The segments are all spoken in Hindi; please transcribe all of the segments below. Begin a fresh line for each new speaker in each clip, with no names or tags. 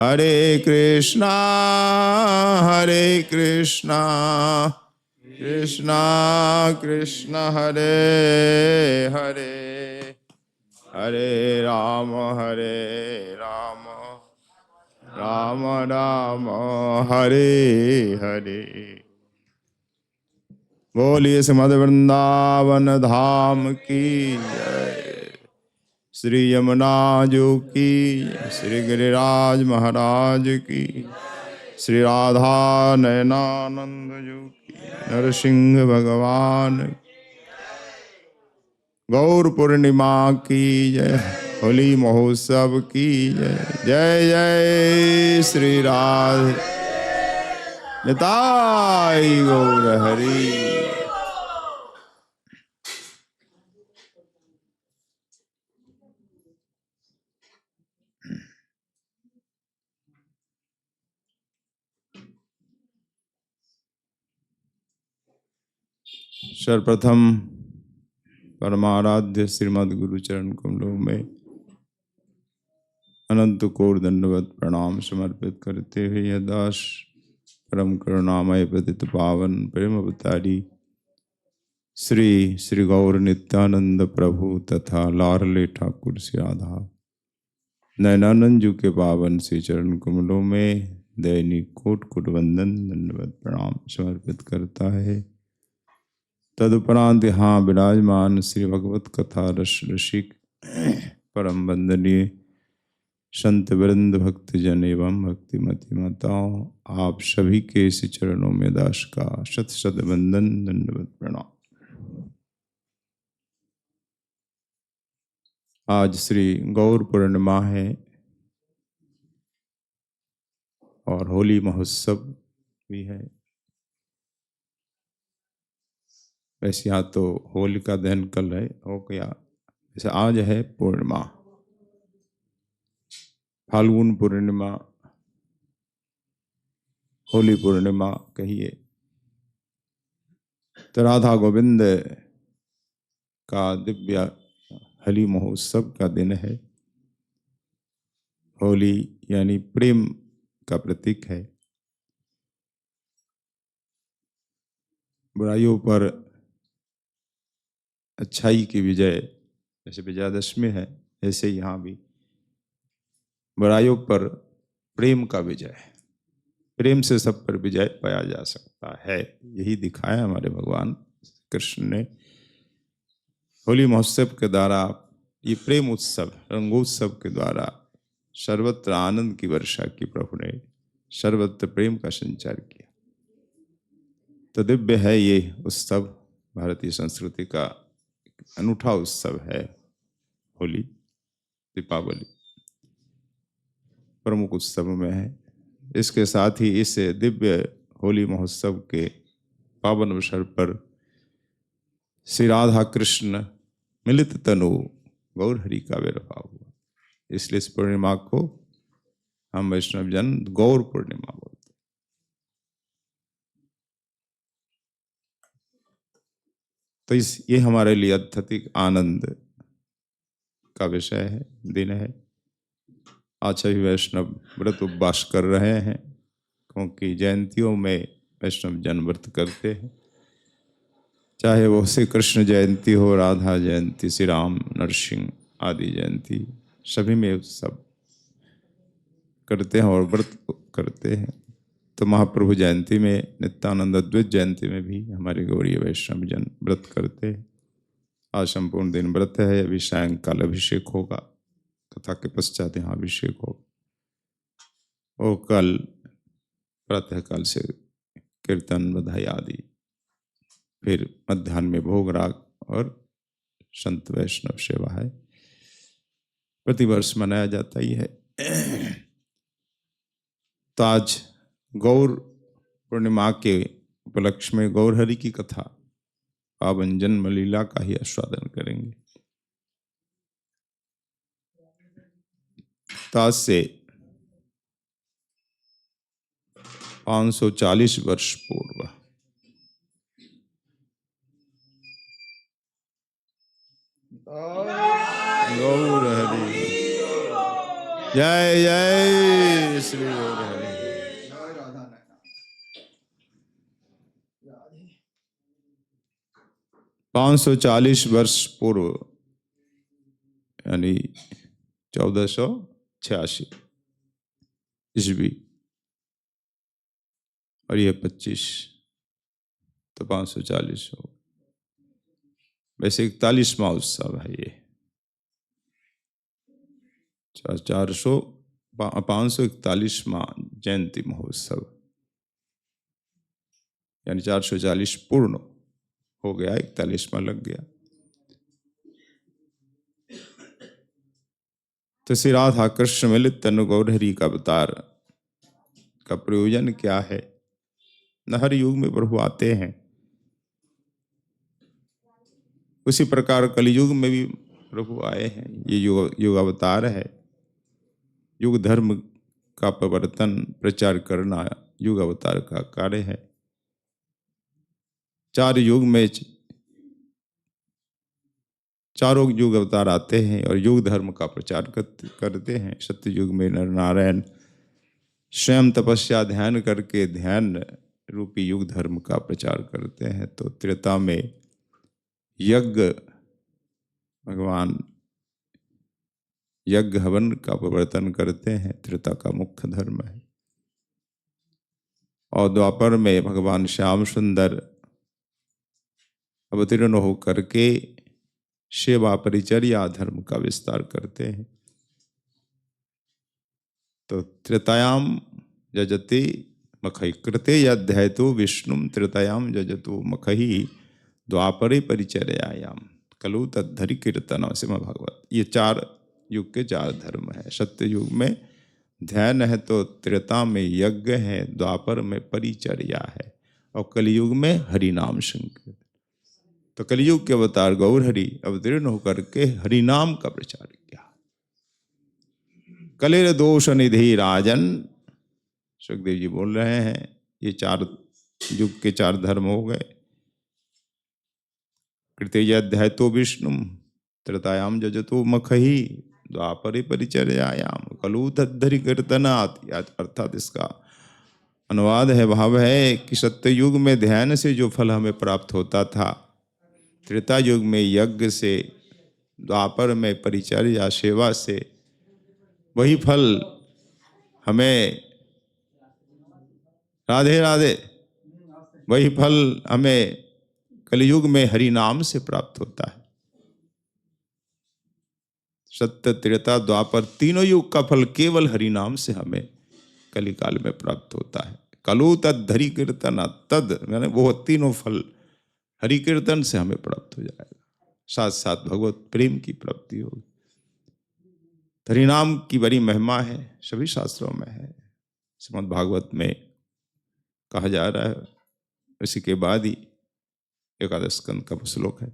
हरे कृष्णा कृष्णा कृष्णा हरे हरे, हरे राम राम राम हरे हरे। बोलिए श्रीमद् वृंदावन धाम की जय। श्री यमुना जी की, श्री गिरिराज महाराज की, श्री राधा नयनानंद जी की, नरसिंह भगवान, गौर पूर्णिमा की जय, होली महोत्सव की जय। जय जय श्री राधे, निताई गौर हरि। सर्वप्रथम परमाराध्य श्रीमद् गुरु चरण कमलों में अनंत कोटि दंडवत प्रणाम समर्पित करते हुए यह दास परम करुणामय पतित पावन प्रेम अवतारी श्री श्री गौर नित्यानंद प्रभु तथा लाडले ठाकुर श्री राधा नयनानंद जी के पावन श्री चरण कमलों में दैनिक कोटि कोटि वंदन दंडवत प्रणाम समर्पित करता है। तदुपरांत यहाँ विराजमान श्री भगवत कथा रस रसिक परम वंदनीय संत वृंद भक्तजन एवं भक्तिमती माताओं, आप सभी के इस चरणों में दास का शत शत वंदन दंडवत प्रणाम। आज श्री गौर पूर्णिमा है और होली महोत्सव भी है। वैसे यहाँ तो होलिका दहन कल है हो गया, वैसे आज है पूर्णिमा, फाल्गुन पूर्णिमा, होली पूर्णिमा कहिए। तो राधा गोविंद का दिव्य होली महोत्सव का दिन है। होली यानी प्रेम का प्रतीक है। बुराइयों पर अच्छाई की विजय, जैसे विजयादशमी है ऐसे यहाँ भी बुराइयों पर प्रेम का विजय, प्रेम से सब पर विजय पाया जा सकता है। यही दिखाया हमारे भगवान कृष्ण ने होली महोत्सव के द्वारा। ये प्रेम उत्सव रंगोत्सव के द्वारा सर्वत्र आनंद की वर्षा की प्रभु ने, सर्वत्र प्रेम का संचार किया। तो दिव्य है ये उत्सव, भारतीय संस्कृति का अनूठा उत्सव है। होली दीपावली प्रमुख उत्सव में है। इसके साथ ही इस दिव्य होली महोत्सव के पावन अवसर पर श्री राधा कृष्ण मिलित तनु गौर हरि का आविर्भाव हुआ। इसलिए इस पूर्णिमा को हम वैष्णव जन गौर पूर्णिमा बोलते हैं। तो ये हमारे लिए अत्यधिक आनंद का विषय है, दिन है। आज सभी वैष्णव व्रत उपवास कर रहे हैं, क्योंकि जयंतियों में वैष्णव जन व्रत करते हैं। चाहे वो श्री कृष्ण जयंती हो, राधा जयंती, श्री राम नरसिंह आदि जयंती, सभी में उत्सव करते हैं और व्रत करते हैं। तो महाप्रभु जयंती में, नित्यानंद अद्वैत जयंती में भी हमारे गौरीय वैष्णव जन व्रत करते हैं। आज संपूर्ण दिन व्रत है। अभी सायंकाल अभिषेक होगा, कथा के पश्चात यहाँ अभिषेक होगा और कल प्रातःकाल से कीर्तन बधाई आदि, फिर मध्याह्न में भोग राग और संत वैष्णव सेवा है। प्रतिवर्ष मनाया जाता ही है। तो आज गौर पूर्णिमा के उपलक्ष्य में गौर हरि की कथा, पावन जन्म लीला का ही आस्वादन करेंगे। तो आज से 540 वर्ष पूर्व गौर हरि, जय जय श्री गौर हरि। 540 वर्ष पूर्व यानी 1486 ईस्वी और ये 25 तो 540 हो। वैसे 41वां उत्सव है ये। 541वां जयंती महोत्सव यानी 440 पूर्ण हो गया, 41वां लग गया। तो श्री राधा कृष्ण मिलित तनु गौरहरि का अवतार का प्रयोजन क्या है? न हर युग में प्रभु आते हैं, उसी प्रकार कलयुग में भी प्रभु आए हैं। ये युग अवतार है। युग धर्म का प्रवर्तन प्रचार करना युग अवतार का कार्य है। 4 युग में चारों युग अवतार आते हैं और युग धर्म का प्रचार करते हैं। सत्य युग में नर नारायण स्वयं तपस्या ध्यान करके ध्यान रूपी युग धर्म का प्रचार करते हैं। तो त्रेता में यज्ञ भगवान यज्ञ हवन का प्रवर्तन करते हैं, त्रेता का मुख्य धर्म है। और द्वापर में भगवान श्याम सुंदर अवतीर्ण होकर के सेवा परिचर्या धर्म का विस्तार करते हैं। तो त्रेतायाम जजते मखई कृते यध्ययतो विष्णुम त्रेतायाम जजतो मखही द्वापरे परिचर्यायाम कलु तद्धरि कीर्तन सिम भगवत। ये 4 युग के 4 धर्म है। सत्य युग में ध्यान है, तो त्रेता में यज्ञ है, द्वापर में परिचर्या है और कलयुग में हरिनाम संकीर्तन। तो कलयुग के अवतार गौरहरि अवतीर्ण होकर के हरिनाम का प्रचार किया। कलेर दोष निधि राजन, सुखदेव जी बोल रहे हैं, ये 4 युग के 4 धर्म हो गए। कृतेयाध्याय तो विष्णु त्रेतायाम जजतो मखही द्वापरे परिचर्यायाम कलु तद्धरि कीर्तनात्। अर्थात इसका अनुवाद है, भाव है कि सत्य युग में ध्यान से जो फल हमें प्राप्त होता था, त्रेता युग में यज्ञ से, द्वापर में परिचर्या सेवा से, वही फल हमें राधे राधे वही फल हमें कलयुग में हरि नाम से प्राप्त होता है। सत्य त्रेता द्वापर तीनों युग का फल केवल हरि नाम से हमें कलिकाल में प्राप्त होता है। कलु तद्धरि कीर्तन, तद यानी वो तीनों फल हरि कीर्तन से हमें प्राप्त हो जाएगा। साथ साथ भगवत प्रेम की प्राप्ति होगी। हरि नाम की बड़ी महिमा है, सभी शास्त्रों में है। श्रीमद् भागवत में कहा जा रहा है, इसी के बाद ही 11 स्कंद का श्लोक है।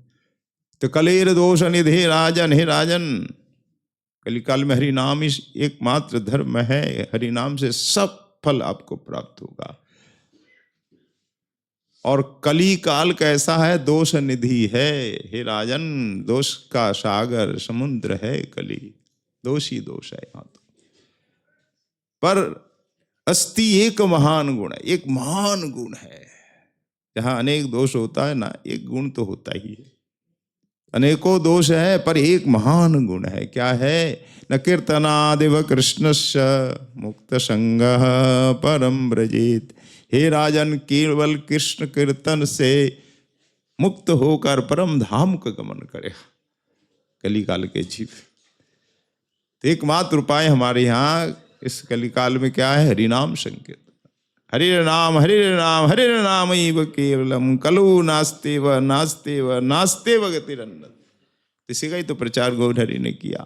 तो कलेर दोष निधे राजन, हे राजन, कलिकाल में हरि नाम ही एकमात्र धर्म है। हरि नाम से सब फल आपको प्राप्त होगा। और कली काल कैसा है? दोष निधि है, हे राजन, दोष का सागर समुद्र है कली। दोष ही दोष है यहाँ तो। पर अस्ति एक महान गुण है, एक महान गुण है। जहां अनेक दोष होता है ना, एक गुण तो होता ही है। अनेकों दोष है पर एक महान गुण है। क्या है? न कीर्तनादिव कृष्णस्य मुक्त संग परम ब्रजेत। हे राजन, केवल कृष्ण कीर्तन से मुक्त होकर परम धाम का गमन करे कलिकाल के जीव। तो एकमात्र उपाय हमारे यहाँ इस कलिकाल में क्या है? हरिनाम संकीर्तन। हरे नाम हरे नाम हरे नाम केवलम कलु नास्तेव नास्तेव नास्तेव गतिरन्नत। इसी का ही तो प्रचार गौरहरि ने किया।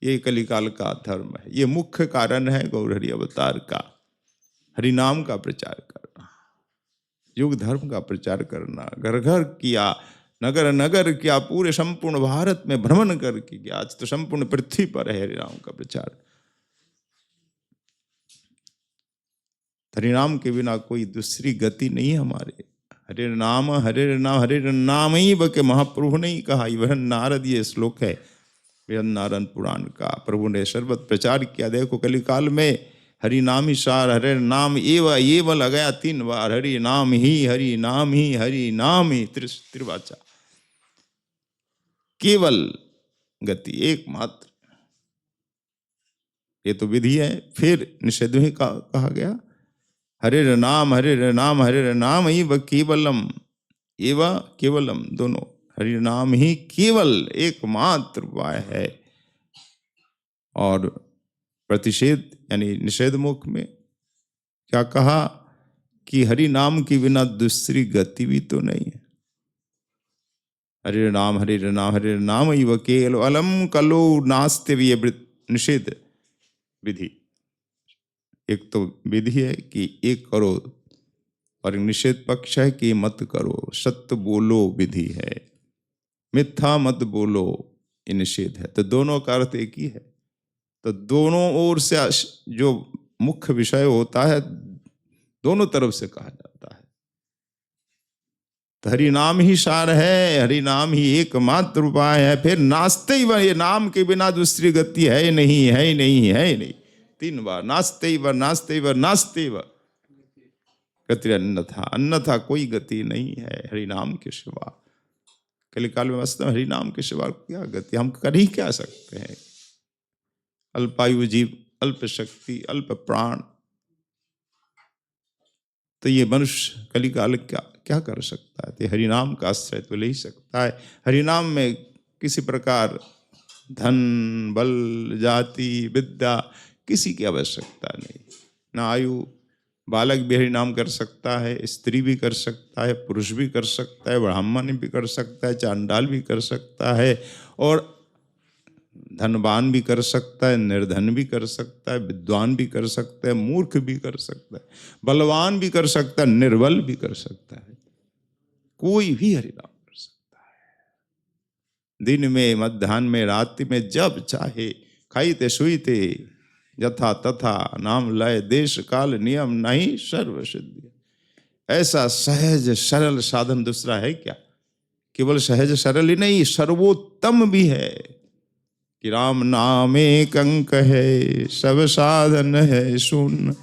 ये कलिकाल का धर्म है, ये मुख्य कारण है गौरहरि अवतार का। हरिनाम का प्रचार करना, युग धर्म का प्रचार करना, घर घर किया, नगर नगर किया, पूरे संपूर्ण भारत में भ्रमण करके किया। आज तो संपूर्ण पृथ्वी पर है हरिनाम का प्रचार। हरिनाम के बिना कोई दूसरी गति नहीं है हमारे। हरे नाम हरे नाम हरे नाम ही बके महाप्रभु ने ही कहा। वह नारद, ये श्लोक है नारायण पुराण का। प्रभु ने सर्वत्र प्रचार किया। देखो कलिकाल में हरि नाम ही सार, हरे नाम एव लगाया 3 बार, हरि नाम ही, हरि नाम ही, हरि नाम ही, त्रिवाचा, केवल गति एकमात्र, ये तो विधि है। फिर निषेध में कहा गया हरे नाम, हरे नाम, हरे नाम ही व केवलम, एवं केवलम, दोनों, हरि नाम ही केवल एकमात्र उपाय है। और प्रतिषेध यानी निषेध मुख में क्या कहा कि हरि नाम के बिना दूसरी गति भी तो नहीं है। हरे नाम, हरे नाम, हरे नाम ही व केवलम कलो नास्ते, भी निषेध विधि। एक तो विधि है कि एक करो, और निषेध पक्ष है कि मत करो, सत्य बोलो विधि है, मिथ्या मत बोलो ये निषेध है। तो दोनों का अर्थ एक ही है। तो दोनों ओर से जो मुख्य विषय होता है दोनों तरफ से कहा जाता है। तो हरि नाम ही सार है, हरि नाम ही एकमात्र उपाय है। फिर नास्ते ही, ये नाम के बिना दूसरी गति है नहीं, है नहीं, है नहीं, 3 बार, नास्ते ही व, नास्ते व, नास्ते व गति अन्यथा, अन्यथा कोई गति नहीं है हरि नाम के सिवा। कलिकाल में वास्तव में हरि नाम के सिवा क्या गति, हम कर ही क्या सकते हैं। अल्पायु जीव, अल्प शक्ति, अल्प प्राण, तो ये मनुष्य कलिकाल क्या क्या कर सकता है। तो हरि नाम का आश्रय तो ले ही सकता है। हरि नाम में किसी प्रकार धन, बल, जाति, विद्या किसी की आवश्यकता नहीं। ना आयु, बालक भी हरि नाम कर सकता है, स्त्री भी कर सकता है, पुरुष भी कर सकता है, ब्राह्मण भी कर सकता है, चांडाल भी कर सकता है, और धनवान भी कर सकता है, निर्धन भी कर सकता है, विद्वान भी कर सकता है, मूर्ख भी कर सकता है, बलवान भी कर सकता है, निर्बल भी कर सकता है। कोई भी हरि नाम कर सकता है। दिन में, मध्याह्न में, रात्रि में, जब चाहे, खाईते सुईते यथा तथा, नाम लय देश काल नियम नहीं, सर्व सिद्धि। ऐसा सहज सरल साधन दूसरा है क्या? केवल सहज सरल ही नहीं, सर्वोत्तम भी है कि राम नाम एक अंक है, सब साधन है शून्य,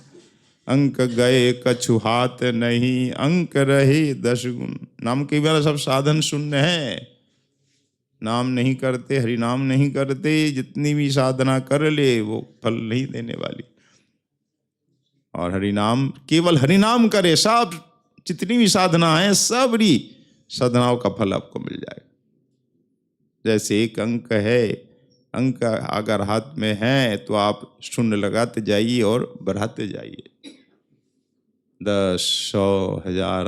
अंक गए कछु हाथ नहीं, अंक रहे 10 गुण। नाम के बिना सब साधन शून्य है। नाम नहीं करते, हरि नाम नहीं करते, जितनी भी साधना कर ले वो फल नहीं देने वाली। और हरि नाम, केवल हरि नाम करे, सब जितनी भी साधना है सब साधनाओं का फल आपको मिल जाएगा। जैसे एक अंक है, अंक अगर हाथ में है तो आप शून्य लगाते जाइए और बढ़ाते जाइए, 10, 100, 1000,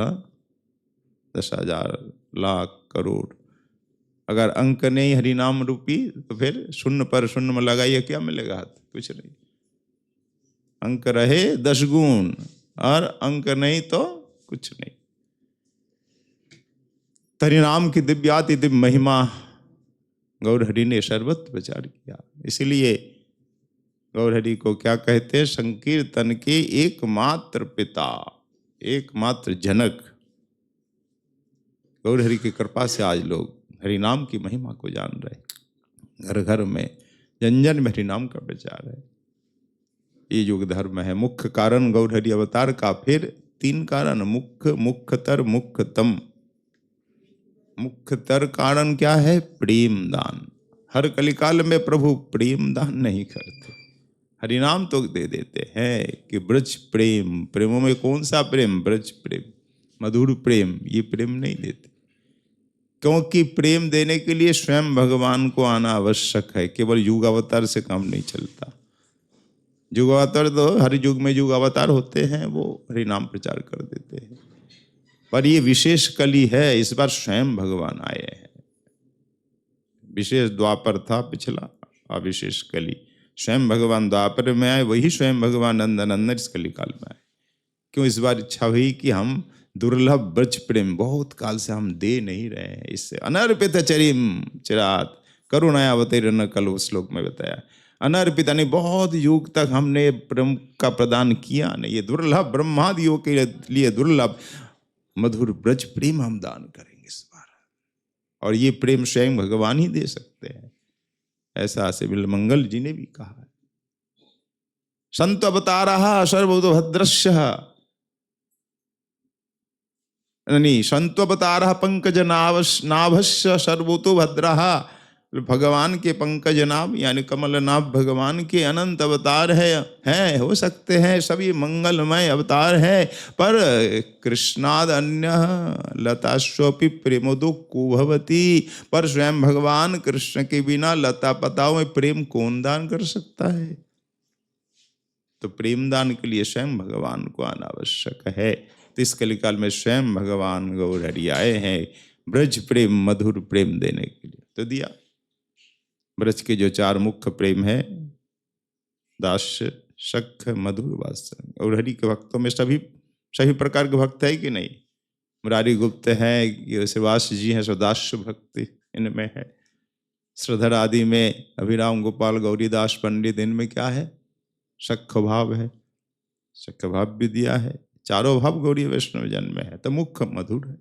10,000, लाख, करोड़। अगर अंक नहीं हरि नाम रूपी तो फिर शून्य पर शून्य में लगाइए, क्या मिलेगा हाथ? कुछ नहीं। अंक रहे 10 गुण और अंक नहीं तो कुछ नहीं। हरि नाम की दिव्याति दिव्य महिमा गौर हरि ने सर्वत्र प्रचार किया। इसीलिए गौर हरि को क्या कहते हैं? संकीर्तन के एकमात्र पिता, एकमात्र जनक। गौर हरि की कृपा से आज लोग हरि नाम की महिमा को जान रहे। घर घर में, जन जन में हरि नाम का प्रचार है। ये युग धर्म है। मुख्य कारण गौर हरि अवतार का फिर 3 कारण, मुख्य, मुख्यतर, मुख्यतम। मुख्यतर कारण क्या है? प्रेम दान। हर कलिकाल में प्रभु प्रेम दान नहीं करते, हरिनाम तो दे देते हैं कि ब्रज प्रेम। प्रेमों में कौन सा प्रेम? ब्रज प्रेम, मधुर प्रेम। ये प्रेम नहीं देते, क्योंकि प्रेम देने के लिए स्वयं भगवान को आना आवश्यक है। केवल युग अवतार से काम नहीं चलता। युग अवतार तो हर युग में युग अवतार होते हैं, वो हरिनाम प्रचार कर देते हैं। पर ये विशेष कली है, इस बार स्वयं भगवान आए हैं। विशेष द्वापर था पिछला, अविशेष कली। स्वयं भगवान द्वापर में आए, वही स्वयं भगवान नंदन इस कली काल में आए। क्यों? इस बार इच्छा हुई कि हम दुर्लभ ब्रज प्रेम बहुत काल से हम दे नहीं रहे हैं, इससे अनर्पित चरिम चिरात करुणावतीर्ण, कल श्लोक में बताया। अनर्पित यानी बहुत युग तक हमने प्रेम का प्रदान किया नहीं। ये दुर्लभ, ब्रह्मादियों के लिए दुर्लभ मधुर ब्रज प्रेम हम दान करेंगे इस बार। और ये प्रेम स्वयं भगवान ही दे सकते हैं, ऐसा से बिलमंगल जी ने भी कहा है। संत अवतारः सर्वभूतभद्रस्य, नहीं, संत्वपतारः पंकज नाभस्य सर्वतो भद्रः। भगवान के पंकज नाभ यानी कमल नाभ भगवान के अनंत अवतार है हो सकते हैं, सभी मंगलमय अवतार है, पर कृष्णाद अन्य लताश्वपि प्रेमोदो कुभवती, पर स्वयं भगवान कृष्ण के बिना लता पताओं में प्रेम कौन दान कर सकता है? तो प्रेम दान के लिए स्वयं भगवान को आना आवश्यक है। तो इस कलिकाल में स्वयं भगवान गौर हरि आए हैं ब्रज प्रेम मधुर प्रेम देने के लिए। तो दिया ब्रज के जो 4 मुख्य प्रेम है, दास्य, सख, मधुर, वात्सल्य। गौर हरि के भक्तों में सभी प्रकार के भक्त है कि नहीं? मुरारी गुप्त है, श्रीवास जी हैं, सो दास्य भक्ति इनमें है। श्रीधर आदि में अभिराम गोपाल गौरीदास पंडित, इनमें क्या है? सख भाव है, सख भाव भी दिया है। चारों भाव गौरी वैष्णव जन में है, तो मुख्य मधुर है।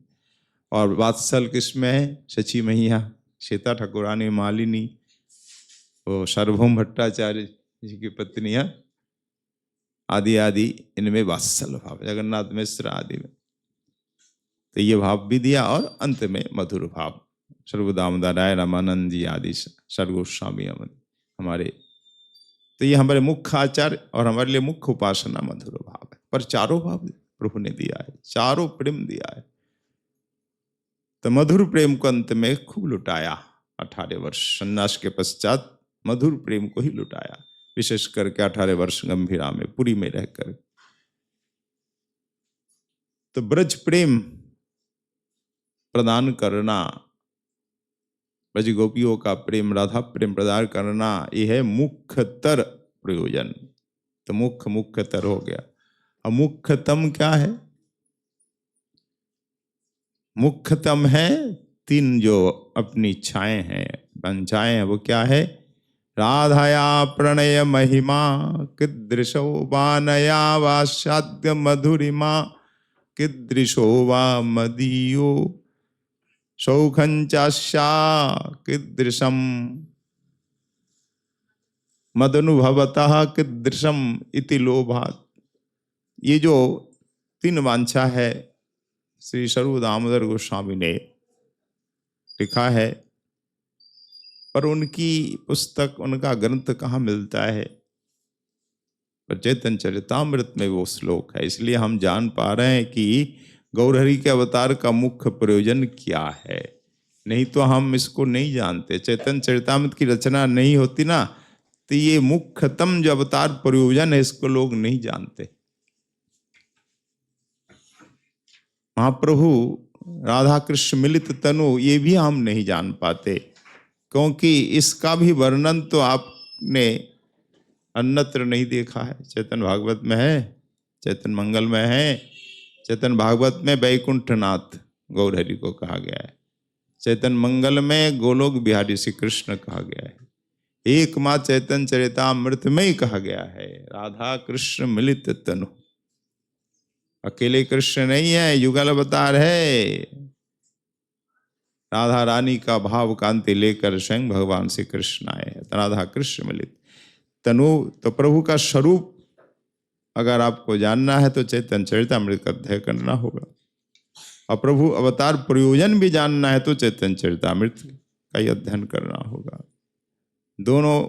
और वात्सल किसमें है? सची मैया, सीता ठाकुरानी, मालिनी, वो सार्वभौम भट्टाचार्य जी की पत्नियां आदि आदि, इनमें वात्सल भाव, जगन्नाथ मिश्र आदि में। तो ये भाव भी दिया, और अंत में मधुर भाव, सर्वदामोदर राय, रामानंद जी आदि सर्वगोस्वामी हमारे। तो ये हमारे मुख्य आचार और हमारे लिए मुख्य उपासना मधुर भाव है। पर चारों भाव प्रभु ने दिया है, चारों प्रेम दिया है। तो मधुर प्रेम को अंत में खूब लुटाया। 18 वर्ष सन्यास के पश्चात मधुर प्रेम को ही लुटाया, विशेष करके 18 वर्ष गंभीरा में पुरी में रहकर। तो ब्रज प्रेम प्रदान करना, ब्रज गोपियों का प्रेम, राधा प्रेम प्रदान करना, यह है मुख्यतर प्रयोजन। तो मुख्यतर हो गया। अब मुख्यतम क्या है? मुख्यतम है 3 जो अपनी इच्छाएं हैं, वांछाएं हैं, वो क्या है? राधाया प्रणय महिमा कीदृशो वानया वास्याद्य मधुरिमा कीदृशो वा मदीयो सौखंचास्या कीदृशम मदनुभवतः कीदृशम इति लोभात्। ये जो 3 वांछा है, श्री सर्व दामोदर गोस्वामी ने लिखा है, पर उनकी पुस्तक, उनका ग्रंथ कहाँ मिलता है? पर चैतन्य चरितामृत में वो श्लोक है, इसलिए हम जान पा रहे हैं कि गौरहरि के अवतार का मुख्य प्रयोजन क्या है। नहीं तो हम इसको नहीं जानते। चैतन्य चरितामृत की रचना नहीं होती ना, तो ये मुख्यतम जो अवतार प्रयोजन है, इसको लोग नहीं जानते। महाप्रभु राधा कृष्ण मिलित तनु, ये भी हम नहीं जान पाते, क्योंकि इसका भी वर्णन तो आपने अन्यत्र नहीं देखा है। चैतन्य भागवत में है, चैतन्य मंगल में है। चैतन्य भागवत में वैकुंठनाथ गौरहरि को कहा गया है, चैतन्य मंगल में गोलोक बिहारी श्री कृष्ण कहा गया है। एकमात्र चैतन्य चरितामृत में ही कहा गया है राधा कृष्ण मिलित तनु। अकेले कृष्ण नहीं है, युगल अवतार है। राधा रानी का भाव कांति लेकर स्वयं भगवान श्री कृष्ण आए हैं। राधा कृष्ण मिलित तनु, तो प्रभु का स्वरूप अगर आपको जानना है तो चैतन्य चरितामृत का अध्ययन करना होगा, और प्रभु अवतार प्रयोजन भी जानना है तो चैतन्य चरितामृत का ही अध्ययन करना होगा। दोनों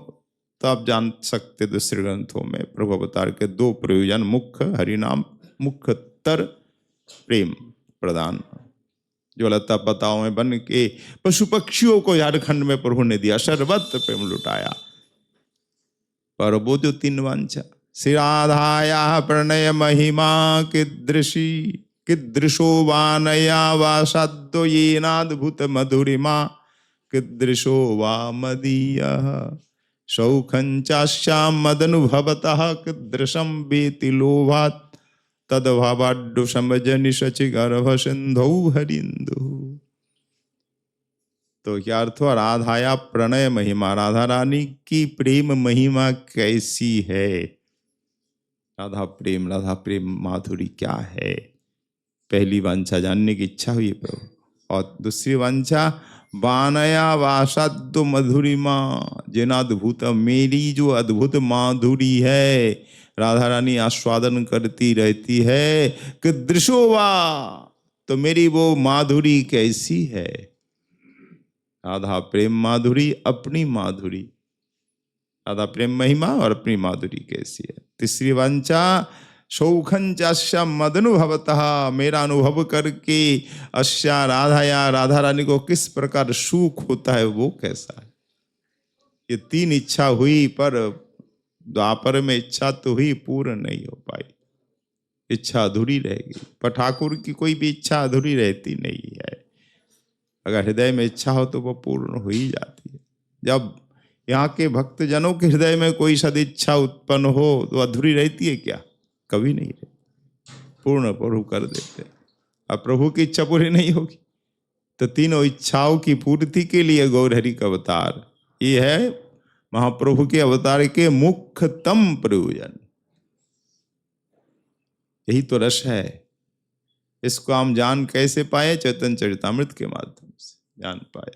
तो आप जान सकते दूसरे ग्रंथों में प्रभु अवतार के 2 प्रयोजन, मुख्य हरिनाम, मुख्यतर प्रेम प्रदान, जो लता पताओं में बन के पशु पक्षियों को झारखंड में प्रभु ने दिया, सर्वत्र प्रेम लुटाया। पर वो जो 3 वांछा, श्री राधाया प्रणय महिमा कीदृशी कीदृशो वानया वासाद्यो येनाद्भुत मधुरिमा कीदृशो वा मदीयः सौखंचास्याम मदनुभवतः कीदृशम वेति लोभात् तद्भावाड्डु समजनि शचि गर्भ सिंधौ हरिंदु। तो क्या अर्थ हुआ? राधाया प्रणय महिमा, राधा रानी की प्रेम महिमा कैसी है? राधा प्रेम माधुरी क्या है? पहली वांछा जानने की इच्छा हुई प्रभु। और दूसरी वांछा, वानया वासाद्य मधुरिमा, जिनाद्भुत, मेरी जो अद्भुत माधुरी है राधा रानी आस्वादन करती रहती है कि दृशोवा, तो मेरी वो माधुरी कैसी है। राधा प्रेम माधुरी, अपनी माधुरी, राधा प्रेम महिमा और अपनी माधुरी कैसी है। तीसरी वांछा शौखं चास्या मदनुभवतः, मेरा अनुभव करके अस्या राधा या राधा रानी को किस प्रकार सुख होता है वो कैसा है। ये तीन इच्छा हुई पर द्वापर में इच्छा तो हुई, पूर्ण नहीं हो पाई, इच्छा अधूरी रहेगी। पर ठाकुर की कोई भी इच्छा अधूरी रहती नहीं है। अगर हृदय में इच्छा हो तो वो पूर्ण हो ही जाती है। जब यहाँ के भक्तजनों के हृदय में कोई सदिच्छा उत्पन्न हो तो अधूरी रहती है क्या? कभी नहीं रहती, पूर्ण प्रभु कर देते। अब प्रभु की इच्छा पूरी नहीं होगी तो तीनों इच्छाओं की पूर्ति के लिए गौरहरि का अवतार, ये है महाप्रभु के अवतार के मुख्यतम प्रयोजन। यही तो रस है। इसको हम जान कैसे पाए? चैतन्य चरितामृत के माध्यम से जान पाए।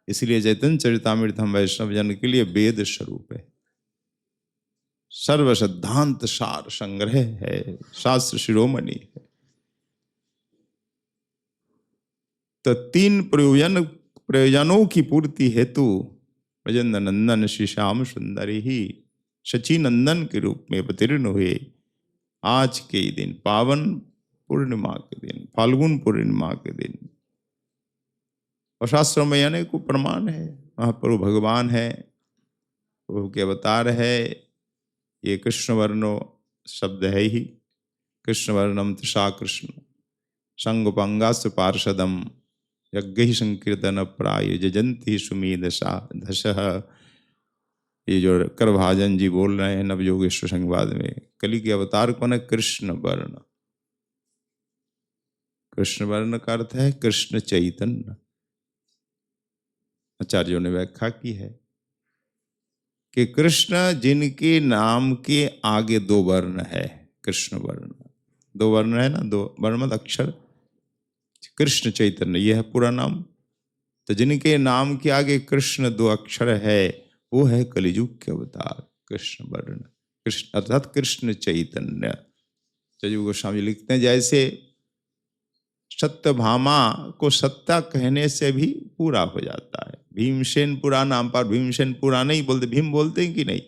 इसलिए चैतन्य चरितामृत हम वैष्णव जन के लिए वेद स्वरूप है, सर्व सिद्धांत सार संग्रह है, शास्त्र शिरोमणि है। तो तीन प्रयोजनों की पूर्ति हेतु ब्रजेंद्र नंदन श्री श्याम सुंदरी ही शची नंदन के रूप में अवतीर्ण हुए। आज के ही दिन, पावन पूर्णिमा के दिन, फाल्गुन पूर्णिमा के दिन, और शास्त्रों में अनेक प्रमाण है। महाप्रभु भगवान है, प्रभु के अवतार है। ये कृष्ण वर्णो शब्द है ही, कृष्ण वर्णम तृषा कृष्ण संगोपांगास पार्षदम यज्ञ संकीर्तन प्राय जजंती सुमीदशा दशः। ये जो करभाजन जी बोल रहे हैं नवयोगेश्वर संवाद में, कली के अवतार कौन है? कृष्ण वर्ण। कृष्ण वर्ण का अर्थ है कृष्ण चैतन्य। आचार्यों ने व्याख्या की है कि कृष्ण जिनके नाम के आगे दो वर्ण है, कृष्ण वर्ण, दो वर्ण है ना, दो वर्ण मतलब अक्षर, कृष्ण चैतन्य ये है पूरा नाम। तो जिनके नाम के आगे कृष्ण दो अक्षर है वो है कलियुग के अवतार कृष्ण वर्ण, कृष्ण अर्थात कृष्ण चैतन्य। जयू गोस्वामी लिखते हैं जैसे सत्यभामा को सत्ता कहने से भी पूरा हो जाता है। भीमसेनपुरा नाम पर भीमसेनपुरा नहीं बोलते, भीम बोलते हैं कि नहीं।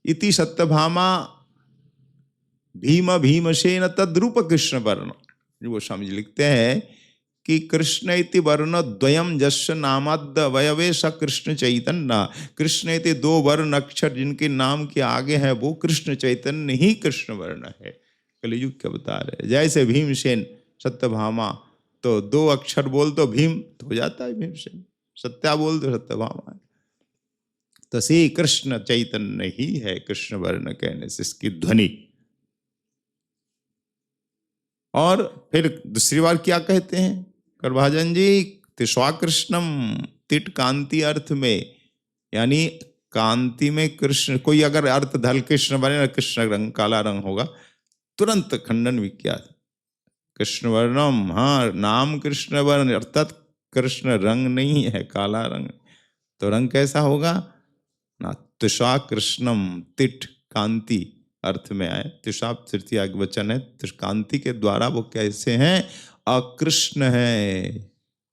इति सत्यभामा भीम भीमसेन तद्रूप कृष्ण वर्ण। गोस्वामी जी लिखते हैं कि कृष्ण इति वर्ण द्वयम जस्य नामाद्य अवयवे स कृष्ण चैतन्य। कृष्ण इति दो वर्ण अक्षर जिनके नाम के आगे है वो कृष्ण चैतन्य ही कृष्ण वर्ण है, कलियुग के अवतार है। जैसे भीमसेन सत्यभामा, तो दो अक्षर बोल तो भीम तो हो जाता है भीमसेन, सत्या बोल तो सत्यभामा है। तो श्री कृष्ण चैतन्य ही है कृष्ण वर्ण कहने से इसकी ध्वनि। और फिर दूसरी बार क्या कहते हैं करभाजन जी? तिस्वा कृष्णम, तिट कांति अर्थ में, यानी कांति में कृष्ण, कोई अगर अर्थ धल कृष्ण बने ना, कृष्ण रंग काला रंग होगा, तुरंत खंडन विख्यात। कृष्ण वर्णम, हाँ नाम कृष्ण वर्ण अर्थात कृष्ण रंग नहीं है, काला रंग। तो रंग कैसा होगा ना? तिस्वा कृष्णम, तिट कांति अर्थ में आए। तिस्वा तृतीया वचन है, कांति के द्वारा वो कैसे हैं? अकृष्ण है,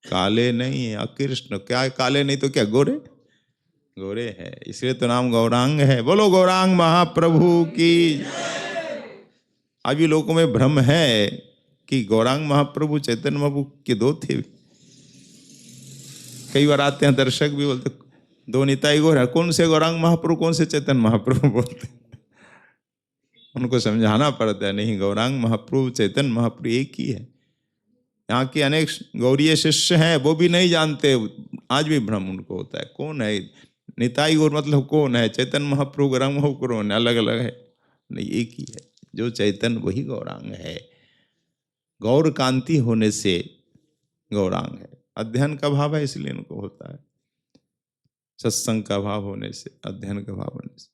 काले नहीं है, अकृष्ण। क्या काले नहीं तो क्या गोरे? गोरे है, इसलिए तो नाम गौरांग है। बोलो गौरांग महाप्रभु की। अभी लोगों में भ्रम है कि गौरांग महाप्रभु चैतन्य महाप्रभु के दो थे। कई बार आते हैं दर्शक भी बोलते दो निताई गौर है, कौन से गौरांग महाप्रभु कौन से चैतन्य महाप्रभु बोलते। उनको समझाना पड़ता है, नहीं गौरांग महाप्रभु चैतन्य महाप्रभु एक ही है। यहाँ के अनेक गौरीय शिष्य हैं वो भी नहीं जानते, आज भी भ्रम उनको होता है कौन है निताई गौर, मतलब कौन है चैतन्य महाप्रभु, गौरांग महाप्रभु कौन है? अलग अलग है, नहीं एक ही है। जो चैतन्य वही गौरांग है। गौर कांति होने से गौरांग है। अध्ययन का भाव है इसलिए उनको होता है, सत्संग का भाव होने से, अध्ययन का भाव होने से।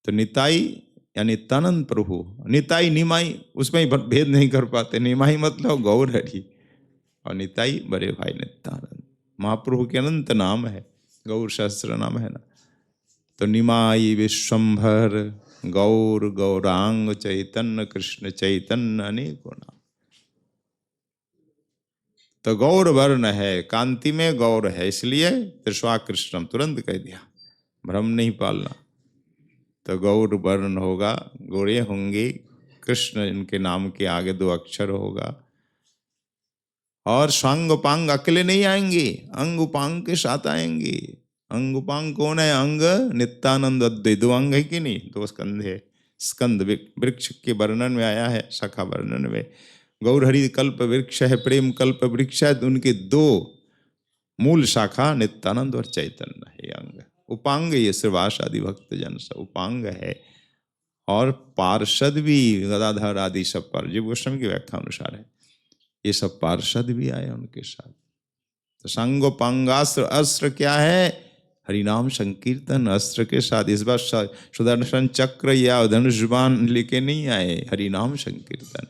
तो निताई यानी तनन प्रभु, निताई निमाई उसमें ही भेद नहीं कर पाते। निमाई मतलब गौर हरि और निताई बड़े भाई नित्यानंद। महाप्रभु के अनंत नाम है, गौर शास्त्र नाम है ना। तो निमाई विश्वम्भर गौर गौरांग चैतन्य कृष्ण चैतन्य अनेकों नाम। तो गौर वर्ण है, कांति में गौर है, इसलिए त्रिस्वा कृष्णम तुरंत कह दिया, भ्रम नहीं पालना। तो गौर वर्ण होगा, गोरे होंगे, कृष्ण इनके नाम के आगे 2 अक्षर होगा। और स्वांग उपांग अकेले नहीं आएंगे, अंग उपांग के साथ आएंगे। अंग उपांग कौन है? अंग नित्यानंद अद्वैत, 2 अंग है कि नहीं? 2 स्कंध है। स्कंद वृक्ष के वर्णन में आया है, शाखा वर्णन में। गौरहरि कल्प वृक्ष है, प्रेम कल्प वृक्ष है, तो उनके 2 मूल शाखा नित्यानंद और चैतन्य है अंग। उपांग ये श्रीवास आदि भक्त जन सब उपांग है। और पार्षद भी गदाधर आदि सब पर जीव गोस्वामी की व्याख्या अनुसार है, ये सब पार्षद भी आए उनके साथ। तो संगोपांगास्त्र, अस्त्र क्या है? हरिनाम संकीर्तन। अस्त्र के साथ इस बार सुदर्शन चक्र या धनुष्बाण लेके नहीं आए, हरिनाम संकीर्तन।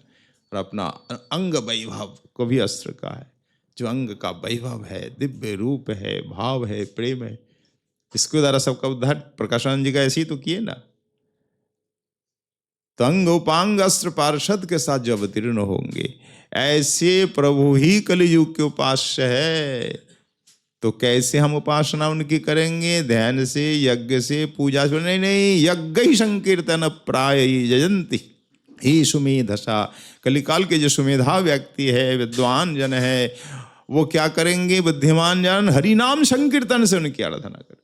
और अपना अंग वैभव को भी अस्त्र का है, जो अंग का वैभव है, दिव्य रूप है, भाव है, प्रेम है, इसके द्वारा सबका उद्धार प्रकाशानंद जी का ऐसे ही तो किए ना। तो अंग उपांग अस्त्र पार्षद के साथ जो अवतीर्ण होंगे, ऐसे प्रभु ही कलियुग के उपास्य है। तो कैसे हम उपासना उनकी करेंगे? ध्यान से, यज्ञ से, पूजा से? नहीं, यज्ञ ही संकीर्तन प्राय जयंती ही सुमेधसा। कलिकाल के जो सुमेधा व्यक्ति है, विद्वान जन है, वो क्या करेंगे? बुद्धिमान जन हरिनाम संकीर्तन से उनकी आराधना करें।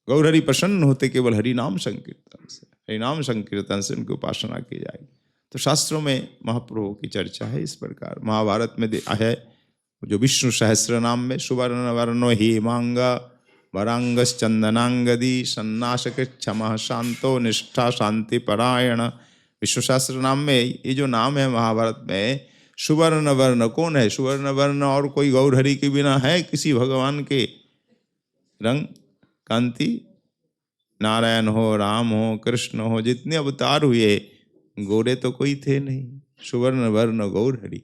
गौरहरि प्रसन्न होते केवल हरिनाम संकीर्तन से, हरिनाम संकीर्तन से उनकी उपासना की जाएगी। तो शास्त्रों में महाप्रभु की चर्चा है इस प्रकार। महाभारत में है जो विष्णु सहस्र नाम में सुवर्ण वर्णो हेमांग वरांगस चंदनांगदी सन्नाशक क्षमा शांतो निष्ठा शांति परायण। विष्णु सहस्र नाम में ये जो नाम है महाभारत में, सुवर्ण वर्ण कौन है? सुवर्ण वर्ण और कोई गौरहरि के बिना है किसी भगवान के रंग कांति? नारायण हो, राम हो, कृष्ण हो, जितने अवतार हुए गोरे तो कोई थे नहीं। सुवर्ण वर्ण गौरहरि।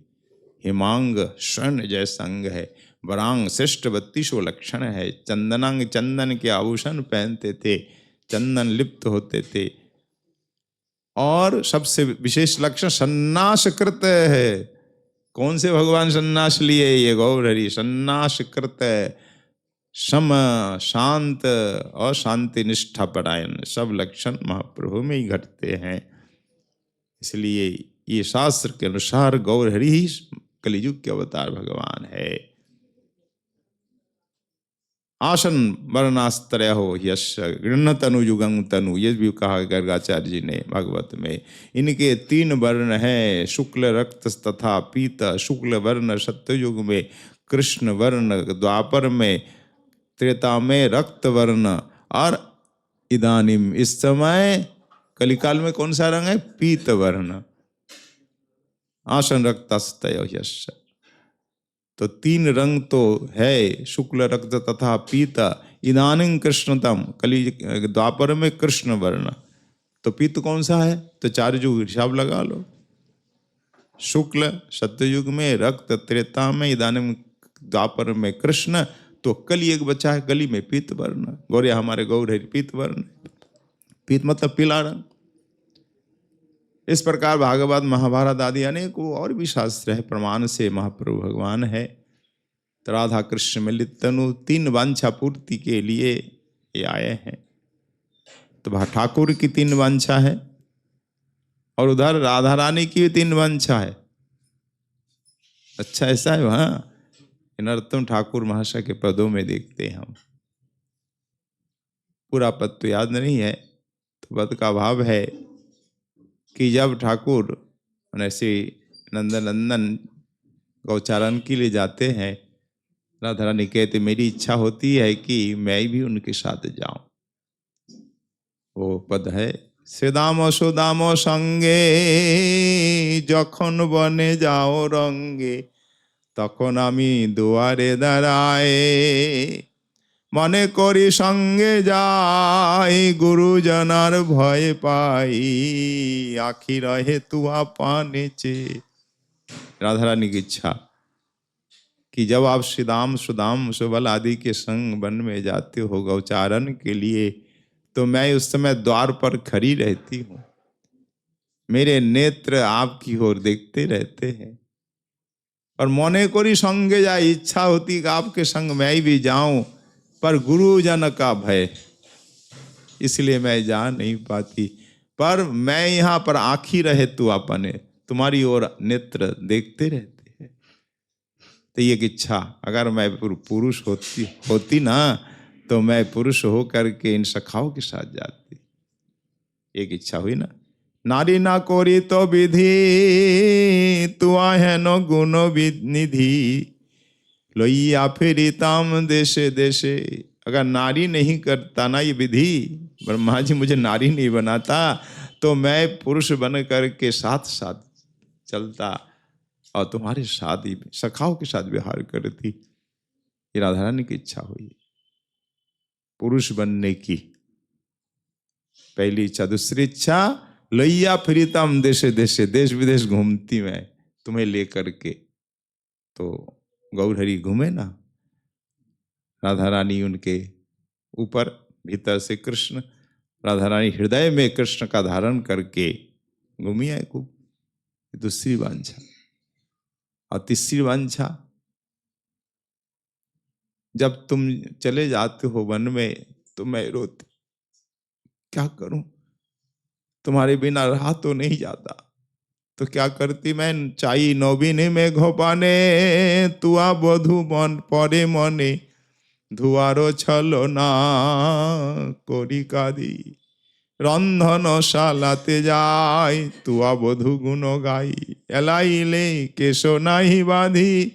हिमांग स्वर्ण जैसा अंग है, वरांग श्रेष्ठ 32 लक्षण है, चंदनांग चंदन के आभूषण पहनते थे, चंदन लिप्त होते थे, और सबसे विशेष लक्षण सन्नास कृत है। कौन से भगवान सन्नास लिए? ये गौरहरि सन्नास कृत है। सम, शांत और शांति निष्ठा परायण, सब लक्षण महाप्रभु में ही घटते हैं। इसलिए ये शास्त्र के अनुसार गौरहरि ही कलियुग के अवतार भगवान है। आसन वर्णास्त्रय हो यश गृण तनु युगं तनु, ये भी कहा गर्गाचार्य जी ने भागवत में। इनके 3 वर्ण हैं, शुक्ल रक्त तथा पीत। शुक्ल वर्ण सत्ययुग में, कृष्ण वर्ण द्वापर में, त्रेता में रक्त वर्ण, और इदानीम इस समय कलिकाल में कौन सा रंग है? पीत वर्ण। आसन रक्तस्तय यश। तो 3 रंग तो है, शुक्ल रक्त तथा पीत। इदानीं कृष्णतम, कलि द्वापर में कृष्ण वर्ण। तो पीत कौन सा है? तो 4 युग हिसाब लगा लो। शुक्ल सत्ययुग में, रक्त त्रेता में, इदानीं द्वापर में कृष्ण। तो कली एक बच्चा है, कली में पीत वर्ण। गौरिया हमारे गौरहरि पीत वर्ण। पीत मतलब पीला रंग। इस प्रकार भागवत महाभारत आदि अनेक और भी शास्त्र है, प्रमाण से महाप्रभु भगवान है। तो राधा कृष्ण मिलित तनु 3 वांछा पूर्ति के लिए ये आए हैं। तो ठाकुर की 3 वांछा है, और उधर राधा रानी की भी 3 वांछा है। अच्छा ऐसा है वहाँ नरोत्तम ठाकुर महाशय के पदों में देखते हैं हम। पूरा पद तो याद नहीं है, तो पद का भाव है कि जब ठाकुर ऐसे नंदन नंदन गौचारण के लिए जाते हैं, राधा रानी कहते मेरी इच्छा होती है कि मैं भी उनके साथ जाऊं। वो पद है, श्रीदाम सुदाम संगे जखन बने जाओ रंगे, तखन आमी दुआरे दाঁড়ায়, মনে করি সঙ্গে যাই, গুরুজনার ভয় পাই, आखी रहे तू पाने चे। राधा रानी की इच्छा कि जब आप श्रीदाम सुदाम सुबल आदि के संग वन में जाते हो गौचारण के लिए, तो मैं उस समय द्वार पर खड़ी रहती हूँ, मेरे नेत्र आपकी ओर देखते रहते हैं और मने कोरी संगे जा इच्छा होती कि आपके संग मैं भी जाऊं, पर गुरुजन का भय, इसलिए मैं जा नहीं पाती। पर मैं यहाँ पर आँखी रहे तू अपने, तुम्हारी ओर नेत्र देखते रहते हैं। तो ये इच्छा, अगर मैं पुरुष होती ना, तो मैं पुरुष हो करके इन सखाओं के साथ जाती। एक इच्छा हुई ना। नारी ना कोरी तो विधि, तू आहे नो गुनो निधि, लोइया फिरी ताम देशे देशे। अगर नारी नहीं करता ना ये विधि, ब्रह्मा जी मुझे नारी नहीं बनाता, तो मैं पुरुष बन करके साथ साथ चलता और तुम्हारे साथ ही सखाओं के साथ विहार करती। ये राधा रानी की इच्छा हुई पुरुष बनने की, पहली इच्छा। दूसरी इच्छा, लैया फिरीताम देशे देशे, देश विदेश घूमती मैं तुम्हें लेकर के। तो गौरहरि घूमे ना, राधा रानी उनके ऊपर, भीतर से कृष्ण, राधा रानी हृदय में कृष्ण का धारण करके घूमी है खूब। दूसरी वांछा। और तीसरी वांछा, जब तुम चले जाते हो वन में तो मैं रोती, क्या करूं, तुम्हारे बिना रहा तो नहीं जाता। तो क्या करती मैं, चाई नौबिनी में घोपाने, तुआ बधु मन परे मने, धुआरो छलो ना करी कादी, रंधन शालाते जाय, तुआ बधु गुण गाई, एलाइले केशो नाही बाधी।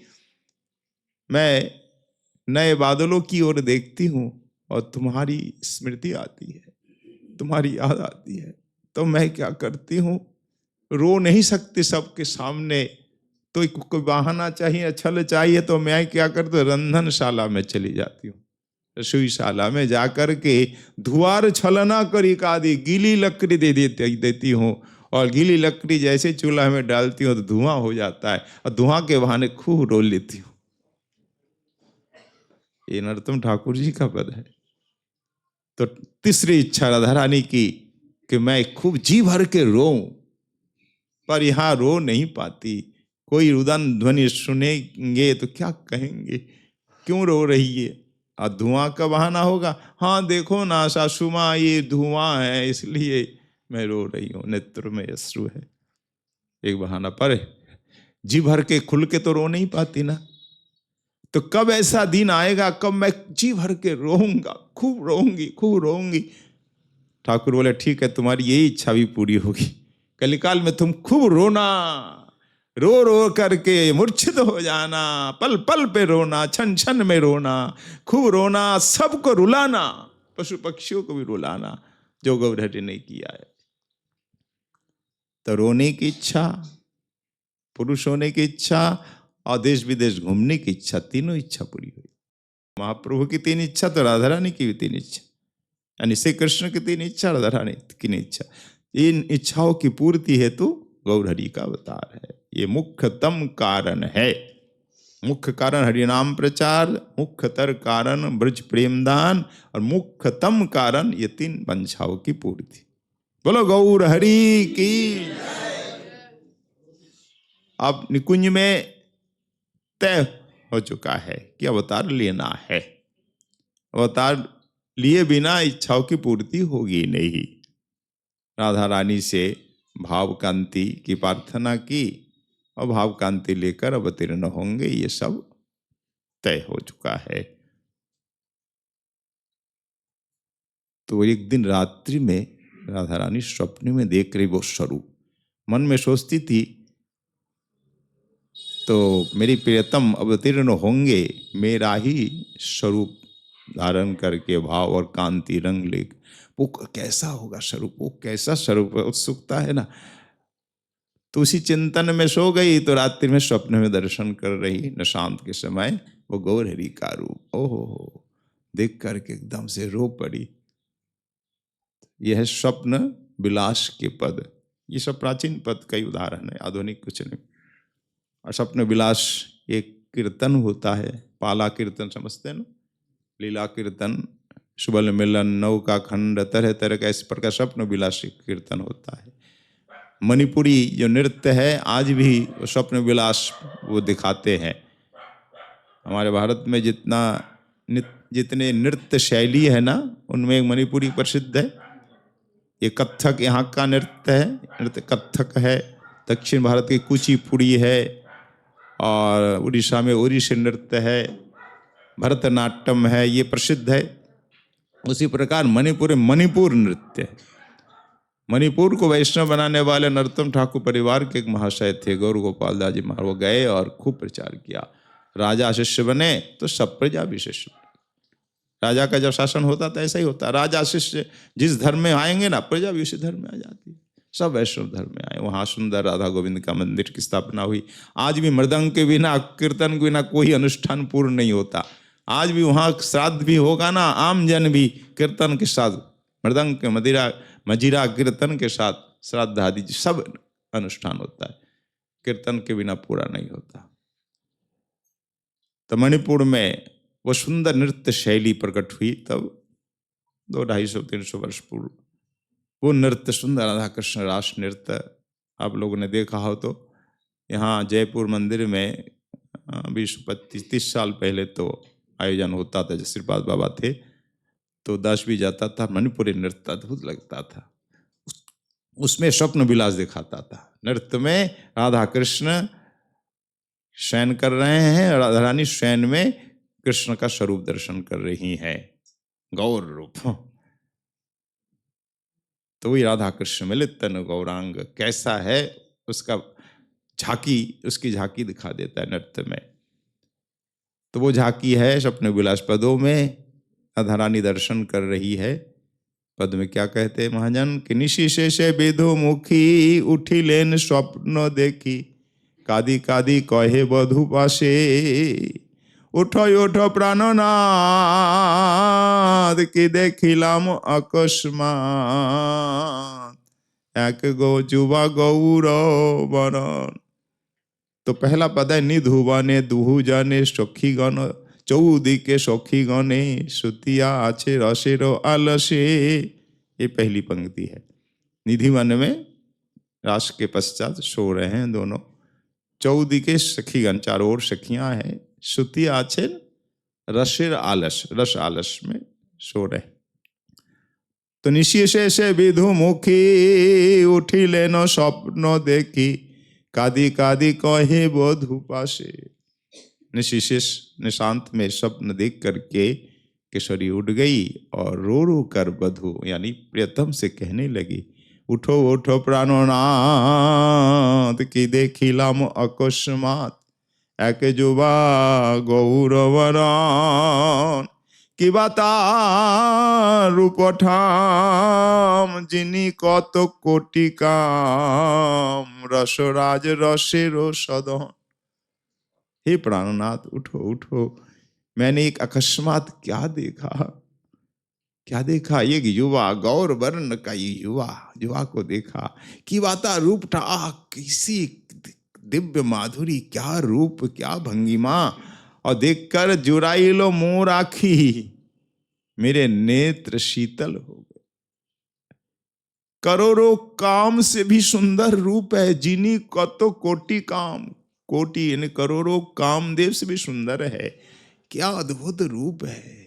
मैं नए बादलों की ओर देखती हूँ और तुम्हारी स्मृति आती है, तुम्हारी याद आती है, तो मैं क्या करती हूँ, रो नहीं सकती सबके सामने, तो कोई बहाना चाहिए, छल चाहिए, तो मैं क्या करती हूँ, रंधनशाला में चली जाती हूँ। रसोईशाला में जाकर के धुआर छलना करी कादी, गीली लकड़ी देती हूँ, और गीली लकड़ी जैसे चूल्हा में डालती हूँ तो धुआं हो जाता है, और धुआं के बहाने खूब रो लेती हूँ। ये नरोत्तम ठाकुर जी का पद है। तो तीसरी इच्छा राधा रानी की कि मैं खूब जी भर के रोऊं, पर यहां रो नहीं पाती। कोई रुदन ध्वनि सुनेंगे तो क्या कहेंगे, क्यों रो रही है, और धुआं का बहाना होगा, हाँ देखो ना सासू माँ ये धुआं है इसलिए मैं रो रही हूँ, नेत्र में अश्रु है, एक बहाना। पर जी भर के खुल के तो रो नहीं पाती ना। तो कब ऐसा दिन आएगा कब मैं जी भर के रोऊंगा, खूब रोऊंगी, खूब रोऊंगी। ठाकुर बोले ठीक है, तुम्हारी यही इच्छा भी पूरी होगी। कलिकाल में तुम खूब रोना, रो रो करके मूर्छित हो जाना, पल पल पे रोना, क्षण क्षण में रोना, खूब रोना, सबको रुलाना, पशु पक्षियों को भी रुलाना, जो गौरहरि ने किया है। तो रोने की इच्छा, पुरुष होने की इच्छा और देश विदेश घूमने की इच्छा, तीनों इच्छा पूरी हुई। महाप्रभु की तीन इच्छा तो राधा रानी की भी तीन इच्छा, यानी श्री कृष्ण की तीन इच्छा, राधा रानी की तीन इच्छा। इन इच्छाओं की पूर्ति हेतु गौरहरि का अवतार है। ये मुख्यतम कारण है। मुख्य कारण हरिनाम प्रचार, मुख्यतर कारण ब्रज प्रेमदान, और मुख्यतम कारण ये तीन वांछाओं की पूर्ति। बोलो गौरहरि की। अब निकुंज में तय हो चुका है कि अवतार लेना है। अवतार लिए बिना इच्छाओं की पूर्ति होगी नहीं। राधा रानी से भाव कांति की प्रार्थना की और भाव कांति लेकर अवतीर्ण होंगे, ये सब तय हो चुका है। तो एक दिन रात्रि में राधा रानी स्वप्न में देख रही वो स्वरूप, मन में सोचती थी तो मेरी प्रियतम अवतीर्ण होंगे, मेरा ही स्वरूप धारण करके, भाव और कांति रंग ले, वो कैसा होगा स्वरूप, वो कैसा स्वरूप, उत्सुकता है ना। तो उसी चिंतन में सो गई, तो रात्रि में स्वप्न में दर्शन कर रही निशांत के समय वो गौरहरि का रूप, ओहो देख करके एकदम से रो पड़ी। यह स्वप्न विलास के पद, ये सब प्राचीन पद का ही उदाहरण है, आधुनिक कुछ नहीं। और स्वप्न विलास एक कीर्तन होता है, पाला कीर्तन समझते हैं ना, लीला कीर्तन सुबल मिलन नौका खंड तरह तरह का इस प्रकार स्वप्न विलासी कीर्तन होता है। मणिपुरी जो नृत्य है आज भी स्वप्न विलास वो दिखाते हैं। हमारे भारत में जितने नृत्य शैली है ना, उनमें एक मणिपुरी प्रसिद्ध है। ये कथक यहाँ का नृत्य है, नृत्य कथक है। दक्षिण भारत की कुचिपुड़ी है और उड़ीसा में ओडिसी नृत्य है, भरतनाट्यम है, ये प्रसिद्ध है। उसी प्रकार मणिपुर नृत्य है। मणिपुर को वैष्णव बनाने वाले नरोत्तम ठाकुर परिवार के एक महाशय थे, गौर गोपाल दास जी महाराज। वो गए और खूब प्रचार किया। राजा शिष्य बने तो सब प्रजा भी शिष्य बने। राजा का जब शासन होता था ऐसा ही होता। राजा शिष्य जिस धर्म में आएंगे ना, प्रजा भी उसी धर्म में आ जाती है। सब वैष्णव धर्म में आए। वहाँ सुंदर राधा गोविंद का मंदिर की स्थापना हुई। आज भी मृदंग के बिना, कीर्तन के बिना कोई अनुष्ठान पूर्ण नहीं होता। आज भी वहाँ श्राद्ध भी होगा ना, आम जन भी कीर्तन के साथ, मृदंग के मजीरा कीर्तन के साथ श्राद्ध आदि सब अनुष्ठान होता है। कीर्तन के बिना पूरा नहीं होता। तो मणिपुर में वो सुंदर नृत्य शैली प्रकट हुई तब 200-250-300 वर्ष पूर्व। वो नृत्य सुंदर राधा कृष्ण रास नृत्य आप लोगों ने देखा हो तो यहाँ जयपुर मंदिर में 20-25-30 साल पहले तो आयोजन होता था। जब श्रीपाद बाबा थे तो दास भी जाता था। मणिपुरी नृत्य अद्भुत लगता था। उसमें स्वप्न विलास दिखाता था। नृत्य में राधा कृष्ण शयन कर रहे हैं, राधा रानी शयन में कृष्ण का स्वरूप दर्शन कर रही हैं, गौर रूप। तो वही राधा कृष्ण मिलित तन गौरांग कैसा है उसका उसकी झांकी दिखा देता है नृत्य में। तो वो झांकी है स्वप्न विलास पदों में। राधा रानी दर्शन कर रही है। पद में क्या कहते हैं महाजन कि निशि शेषे विधु मुखी उठी लेन स्वप्न देखी कादी कादी कहे बधु पाशे उठो उठो प्राणनाद की देखिलाम अकस्मात एक गो जुवा गौर बरन। तो पहला पद है निधुवने दुहु जने सखी गण चौदिके सखी गणे सुतिया आछे रसेरो आलसे। ये पहली पंक्ति है। निधि वन में रास के पश्चात सो रहे हैं दोनों। चौदिके सखीगण, चारों ओर सखियां हैं। सुतिया आछे रसेर आलस, रस आलस में सो रहे। तो निशी से विधु मुखी उठी लेनो स्वप्न देखी कादी कादी कहे बधु पासे। निशिशेष निशांत में स्वप्न देख करके किशोरी उठ गई और रो रो कर बधु यानी प्रियतम से कहने लगी उठो उठो प्राणनाथ की देखिलाम अकस्मात एक जुबा गौरवरान कि बाता रूप ठाम जिनी कत कोटि काम रसराज रसेरो सदन। हे प्राणनाथ उठो उठो, मैंने एक अकस्मात क्या देखा। ये युवा गौर वर्ण का ये युवा को देखा कि वाता रूप था किसी दिव्य माधुरी, क्या रूप क्या भंगिमा। और देखकर जुराई लो मोर आखी, मेरे नेत्र शीतल हो गए। करोड़ों काम से भी सुंदर रूप है। जिनी कतो कोटि काम, कोटि यानी करोड़ों कामदेव से भी सुंदर है। क्या अद्भुत रूप है।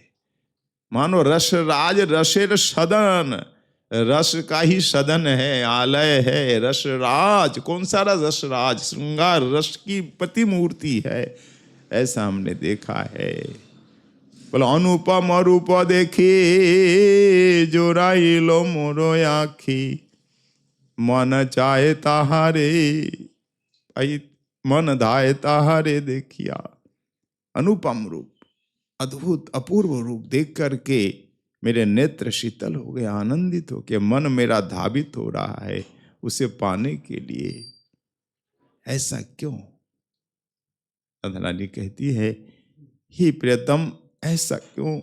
मानो रस राज रसेर सदन, रस का ही सदन है, आलय है। रस राज, कौन सा रस राज, श्रृंगार रस की प्रतिमूर्ति है, ऐसा हमने देखा है। बोलो अनुपम रूप देखी जोराई लो मोरो आखी मन चाहे ताहारे, मन धाये ताहारे देखिया। अनुपम रूप, अद्भुत अपूर्व रूप देख करके मेरे नेत्र शीतल हो गए, आनंदित हो के मन मेरा धावित हो रहा है उसे पाने के लिए। ऐसा क्यों? राधा रानी कहती है हे प्रियतम ऐसा क्यों?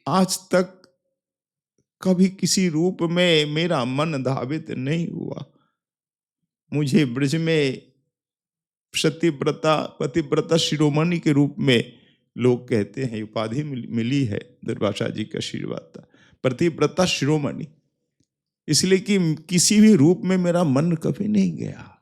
आज तक कभी किसी रूप में मेरा मन धावित नहीं हुआ। मुझे ब्रज में पतिव्रता शिरोमणि के रूप में लोग कहते हैं, उपाधि मिली है दुर्वासा जी का आशीर्वाद था, प्रतिव्रता शिरोमणि, इसलिए कि किसी भी रूप में मेरा मन कभी नहीं गया।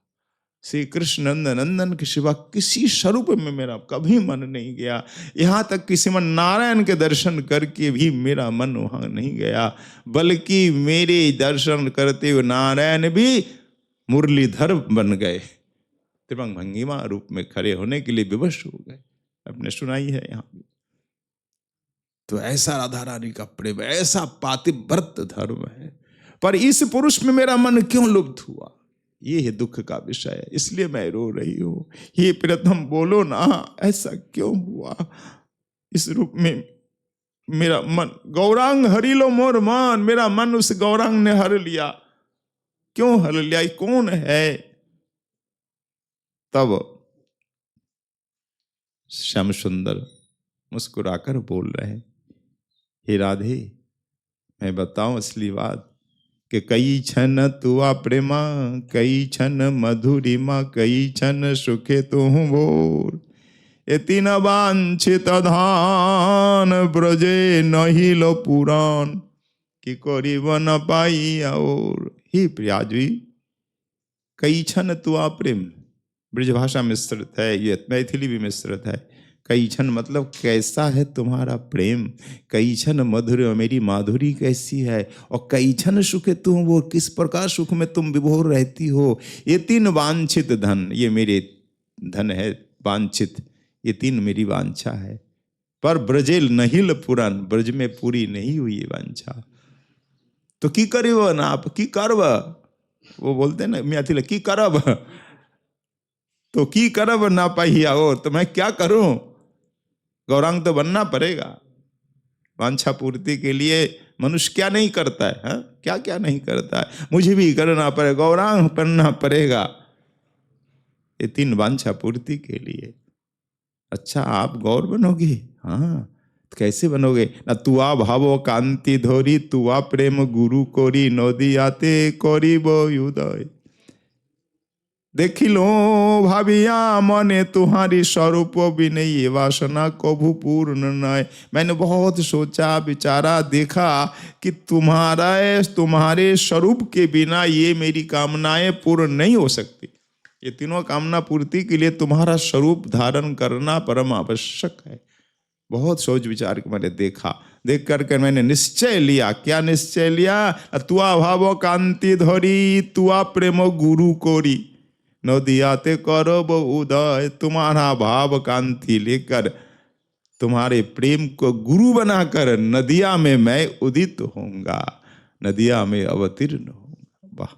श्री कृष्ण नंदन नंदन के सिवा किसी स्वरूप में मेरा कभी मन नहीं गया। यहाँ तक कि श्रीमन नारायण के दर्शन करके भी मेरा मन वहाँ नहीं गया, बल्कि मेरे दर्शन करते हुए नारायण भी मुरलीधर बन गए, त्रिभंग भंगिमा रूप में खड़े होने के लिए विवश हो गए। आपने सुनाई है यहाँ भी। तो ऐसा राधा रानी का प्रेम, ऐसा पातिव्रत धर्म है। पर इस पुरुष में मेरा मन क्यों लुप्त हुआ, ये है दुख का विषय, इसलिए मैं रो रही हूँ। ये प्रियतम बोलो ना, ऐसा क्यों हुआ? इस रूप में मेरा मन, गौरांग हरि लो मोर मन, मेरा मन उस गौरांग ने हर लिया। क्यों हर लिया? ये कौन है? तब श्याम सुंदर मुस्कुराकर बोल रहे हैं, हे राधे, मैं बताऊं असली बात कि कई क्षण तुआ प्रेमा, कई क्षण मधुरिमा, कई क्षण सुखे तुम भोर, एति न वांछित धान ब्रजे नहीं लो पुराण, कि करीब न पाई और। ही प्रियाजी, कई क्षण तुआ प्रेम ब्रजभाषा मिश्रित है, ये मैथिली भी मिश्रित है। कई क्षण मतलब कैसा है तुम्हारा प्रेम, कई क्षण मधुर मेरी माधुरी कैसी है, और कई क्षण सुख तुम वो किस प्रकार सुख में तुम विभोर रहती हो। ये तीन वांछित धन, ये मेरे धन है वांछित, ये तीन मेरी वांछा है। पर ब्रजेल नहिल पुराण, ब्रज में पूरी नहीं हुई ये वांछा। तो की करिब ना आप, की करब, वो बोलते ना मैथिली, की करब, तो की करब ना पाई और, तो मैं क्या करूं? गौरांग तो बनना पड़ेगा। वांछा पूर्ति के लिए मनुष्य क्या नहीं करता है, हा? क्या क्या नहीं करता है, मुझे भी करना पड़ेगा, गौरांग बनना पड़ेगा, ये तीन वांछा पूर्ति के लिए। अच्छा, आप गौर बनोगे? हाँ, तो कैसे बनोगे? ना तुआ भावो कांति धोरी, तुआ प्रेम गुरु कोरी, नदी आते कोरी बो उदय, देखिलो भाविया मने तुम्हारी स्वरूप विनय, ये वासना कभू पूर्ण नय। मैंने बहुत सोचा विचारा, देखा कि तुम्हारे स्वरूप के बिना ये मेरी कामनाएं पूर्ण नहीं हो सकती। ये तीनों कामना पूर्ति के लिए तुम्हारा स्वरूप धारण करना परम आवश्यक है। बहुत सोच विचार के मैंने देखा, देख करके मैंने निश्चय लिया। क्या निश्चय लिया? तुआ भाव कांति धरी, तुआ प्रेम गुरु कोरी, नदियाते करब उदय। तुम्हारा भाव कांति लेकर, तुम्हारे प्रेम को गुरु बनाकर नदिया में मैं उदित होऊंगा, नदिया में अवतीर्ण होऊंगा। वाह!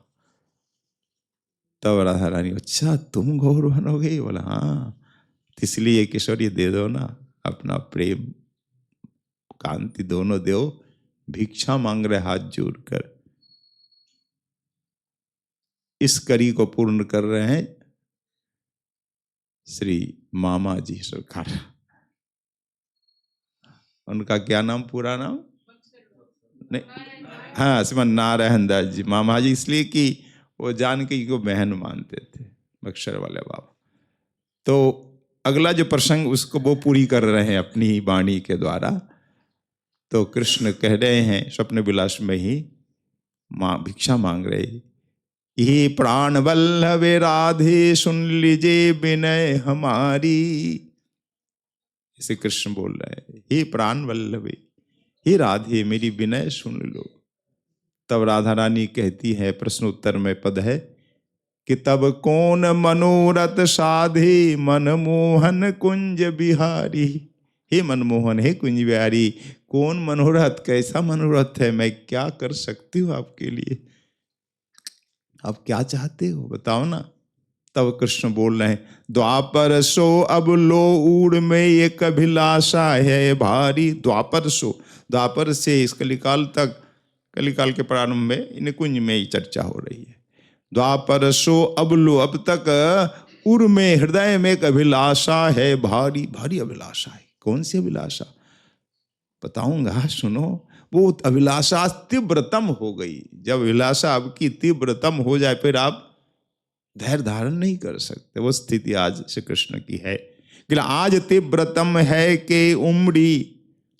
तब राधा रानी, अच्छा तुम गौर बनोगे? बोला हाँ, इसलिए किशोरी दे दो ना, अपना प्रेम कांति दोनों दो। भिक्षा मांग रहे हाथ जोड़कर, इस कड़ी को पूर्ण कर रहे हैं श्री मामा जी सरकार। उनका क्या नाम, पूरा नाम? नहीं, हाँ, श्रीमन नारायण दास जी मामा जी, इसलिए कि वो जानकी को बहन मानते थे, बक्सर वाले बाबा। तो अगला जो प्रसंग उसको वो पूरी कर रहे हैं अपनी ही वाणी के द्वारा। तो कृष्ण कह रहे हैं स्वप्न विलास में ही, माँ भिक्षा मांग रहे, ये प्राण वल्लभे राधे सुन लीजिए विनय हमारी। इसे कृष्ण बोल रहे हैं, हे प्राण वल्लभे, हे राधे मेरी विनय सुन लो। तब राधा रानी कहती है, प्रश्न उत्तर में पद है कि तब कौन मनोरथ साधे, मनमोहन कुंज बिहारी। हे मनमोहन, हे कुंज बिहारी, कौन मनोरथ, कैसा मनोरथ है, मैं क्या कर सकती हूँ आपके लिए, आप क्या चाहते हो बताओ ना। तब कृष्ण बोल रहे हैं, द्वापर सो अब लो ऊड़ में एक अभिलाषा है भारी। द्वापर सो, द्वापर से इस कलिकाल तक, कलिकाल के प्रारंभ में इन कुंज में ही चर्चा हो रही है। द्वापर सो अब लो, अब तक उर में हृदय में एक अभिलाषा है भारी। भारी अभिलाषा है, कौन सी अभिलाषा बताऊंगा, सुनो। वो अभिलाषा तीव्रतम हो गई। जब अभिलाषा आपकी तीव्रतम हो जाए, फिर आप धैर्य धारण नहीं कर सकते। वो स्थिति आज श्री कृष्ण की है। कि आज तीव्रतम है के उमड़ी,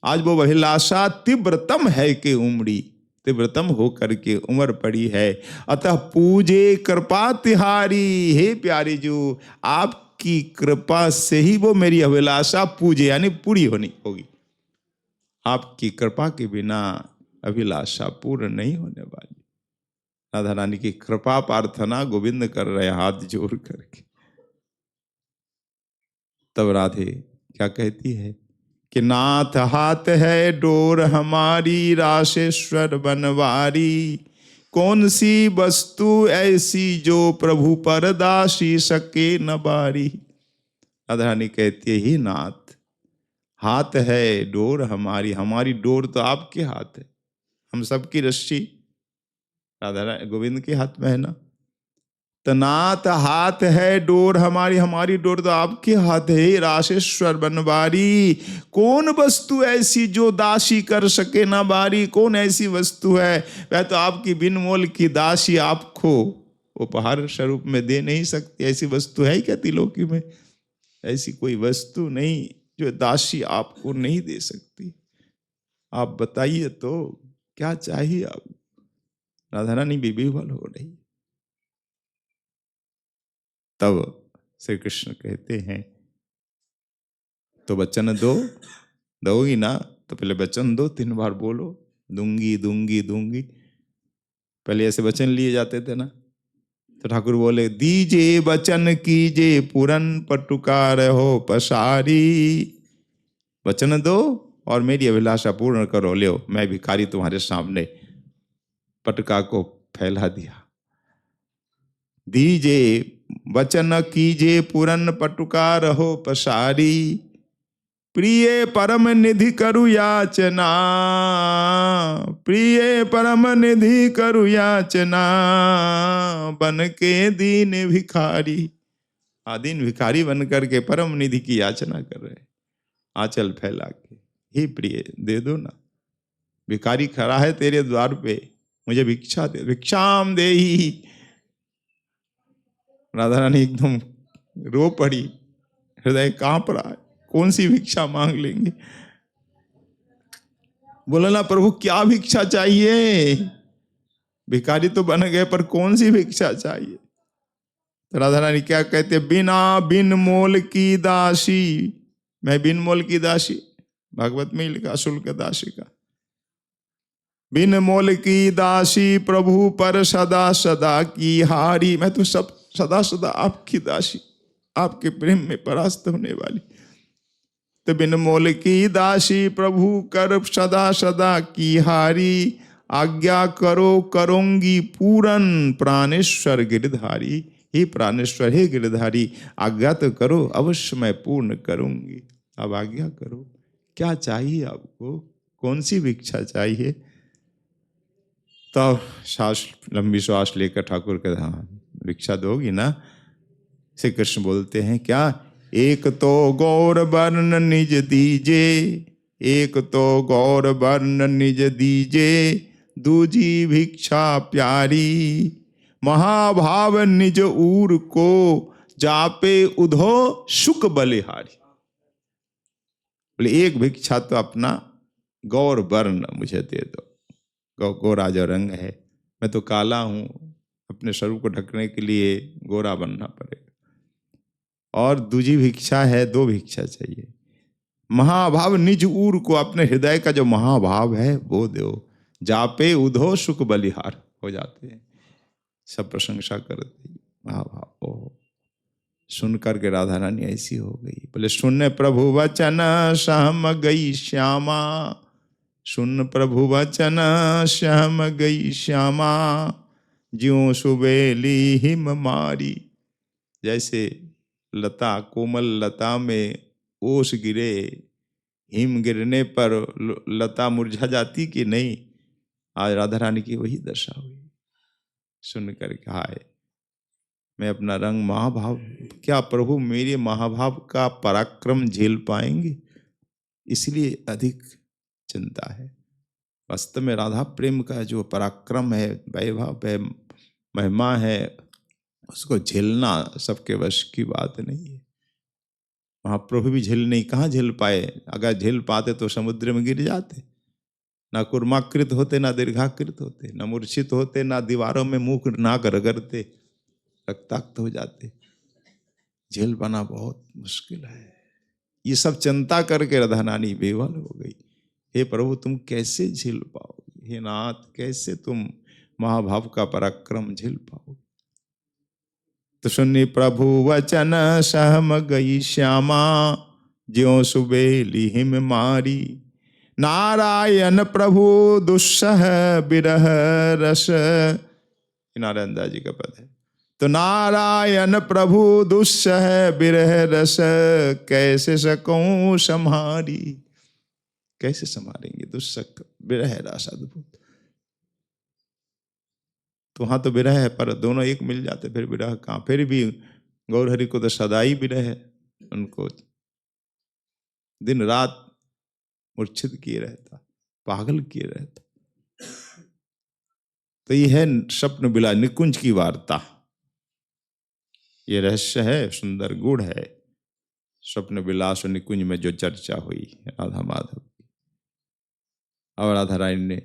आज वो अभिलाषा तीव्रतम है के उमड़ी, तीव्रतम हो करके उम्र पड़ी है। अतः पूजे कृपा तिहारी, हे प्यारी जो आपकी कृपा से ही वो मेरी अभिलाषा पूजे यानी पूरी होनी होगी। आपकी कृपा के बिना अभिलाषा पूर्ण नहीं होने वाली। राधा रानी की कृपा प्रार्थना गोविंद कर रहे हाथ जोड़ करके। तब राधे क्या कहती है कि नाथ हाथ है डोर हमारी, राशेश्वर बनवारी, कौन सी वस्तु ऐसी जो प्रभु पर दासी सके न बारी। राधा रानी कहती है ही नाथ, हाथ है डोर हमारी, हमारी डोर तो आपके हाथ है, हम सबकी रस्सी राधा रानी गोविंद के हाथ में है ना। तनात हाथ है डोर हमारी, हमारी डोर तो आपके हाथ है। राशेश्वर बनवारी, कौन वस्तु ऐसी जो दासी कर सके ना बारी, कौन ऐसी वस्तु है वह तो आपकी बिन मोल की दासी आपको उपहार स्वरूप में दे नहीं सकती। ऐसी वस्तु है क्या त्रिलोकी में? ऐसी कोई वस्तु नहीं जो दासी आपको नहीं दे सकती। आप बताइए तो क्या चाहिए आप? राधा रानी भी विह्वल हो रही। तब श्री कृष्ण कहते हैं तो वचन दो, दोगी ना? तो पहले वचन दो, 3 बार बोलो, दूंगी दूंगी दूंगी। पहले ऐसे वचन लिए जाते थे ना। तो ठाकुर बोले दीजे वचन कीजे पूरन पटुकार हो पसारी, वचन दो और मेरी अभिलाषा पूर्ण करो। ले मैं भिखारी तुम्हारे सामने पटका को फैला दिया। दीजे वचन कीजे पूरन पटुकार हो पसारी, प्रिय परम निधि करु याचना, प्रिय परम निधि करु याचना, बन के दीन भिखारी। दीन भिखारी बन करके परम निधि की याचना कर रहे, आंचल फैला के, हे प्रिय दे दो ना, भिखारी खड़ा है तेरे द्वार पे, मुझे भिक्षा दे, भिक्षाम देहि। राधा रानी एकदम रो पड़ी, हृदय कांप रहा है, कौन सी भिक्षा मांग लेंगे? बोला ना प्रभु क्या भिक्षा चाहिए? भिखारी तो बन गए पर कौन सी भिक्षा चाहिए? तो राधा रानी क्या कहते? बिना बिन मोल की दासी, मैं बिन मोल की दासी, भागवत में ही लिखा शुल्क दासी का। बिन मोल की दासी प्रभु पर सदा सदा की हारी, मैं तो सब सदा सदा आपकी दासी, आपके प्रेम में परास्त होने वाली। तो बिन मोल की दासी प्रभु कर सदा सदा की हारी, आज्ञा करो करूंगी पूरन प्राणेश्वर गिरधारी। हे प्राणेश्वर, हे गिरधारी, आज्ञा तो करो, अवश्य मैं पूर्ण करूंगी। अब आज्ञा करो, क्या चाहिए आपको? कौन सी भिक्षा चाहिए? तो सांस लंबी श्वास लेकर ठाकुर के हाँ भिक्षा दोगी ना? श्री कृष्ण बोलते हैं क्या? एक तो गौर वर्ण निज दीजे, एक तो गौर वर्ण निज दीजे, दूजी भिक्षा प्यारी, महाभाव निज ऊर को, जापे उधो सुख बलिहारी। बोले एक भिक्षा तो अपना गौर वर्ण मुझे दे दो। गोरा जो रंग है, मैं तो काला हूं, अपने स्वरूप को ढकने के लिए गोरा बनना पड़ेगा। और दूजी भिक्षा है, 2 भिक्षा चाहिए। महाभाव निज ऊर को, अपने हृदय का जो महाभाव है वो दो, जापे उधो सुख बलिहार हो जाते हैं। सब प्रशंसा करते महाभाव। ओह, सुन करके राधा रानी ऐसी हो गई। बोले सुन प्रभु वचन सहम गई श्यामा, सुन प्रभु वचन श्याम गई श्यामा, ज्यों सुबेली हिम मारी। जैसे लता, कोमल लता में ओस गिरे, हिम गिरने पर लता मुरझा जाती कि नहीं, आज राधा रानी की वही दशा हुई। सुन करके हाय, मैं अपना रंग महाभाव, क्या प्रभु मेरे महाभाव का पराक्रम झेल पाएंगे? इसलिए अधिक चिंता है। वास्तव में राधा प्रेम का जो पराक्रम है, वैभव है, महिमा है, उसको झेलना सबके वश की बात नहीं है। महाप्रभु भी झेल नहीं, कहाँ झेल पाए, अगर झेल पाते तो समुद्र में गिर जाते। ना कुर्माकृत होते, ना दीर्घाकृत होते, ना मूर्छित होते, ना दीवारों में मुंह नाक रगड़ते, रक्ताक्त हो जाते। झेल पाना बहुत मुश्किल है। ये सब चिंता करके राधा रानी बेवल हो गई। हे प्रभु तुम कैसे झेल पाओगे, हे नाथ कैसे तुम महाभाव का पराक्रम झेल पाओगे। तो सुनी प्रभु वचन सहम गई श्यामा, ज्यों सुबेली हिम मारी। नारायण प्रभु दुस्सह बिरह रस, नारायण दास जी का पद है। तो नारायण प्रभु दुस्सह बिरह रस, कैसे सकूं संहारी। कैसे संभालेंगे दुस्सह बिरह रस अद्भुत। तो वहां तो विरह है, पर दोनों एक मिल जाते फिर विरह कहाँ। फिर भी गौरहरि को तो सदाई विरह है, उनको दिन रात मूर्छित किए रहता, पागल किए रहता। तो ये है स्वप्न बिला निकुंज की वार्ता। ये रहस्य है, सुंदर गुण है स्वप्न विलास और निकुंज में जो चर्चा हुई राधा माधव की। और राधा रानी ने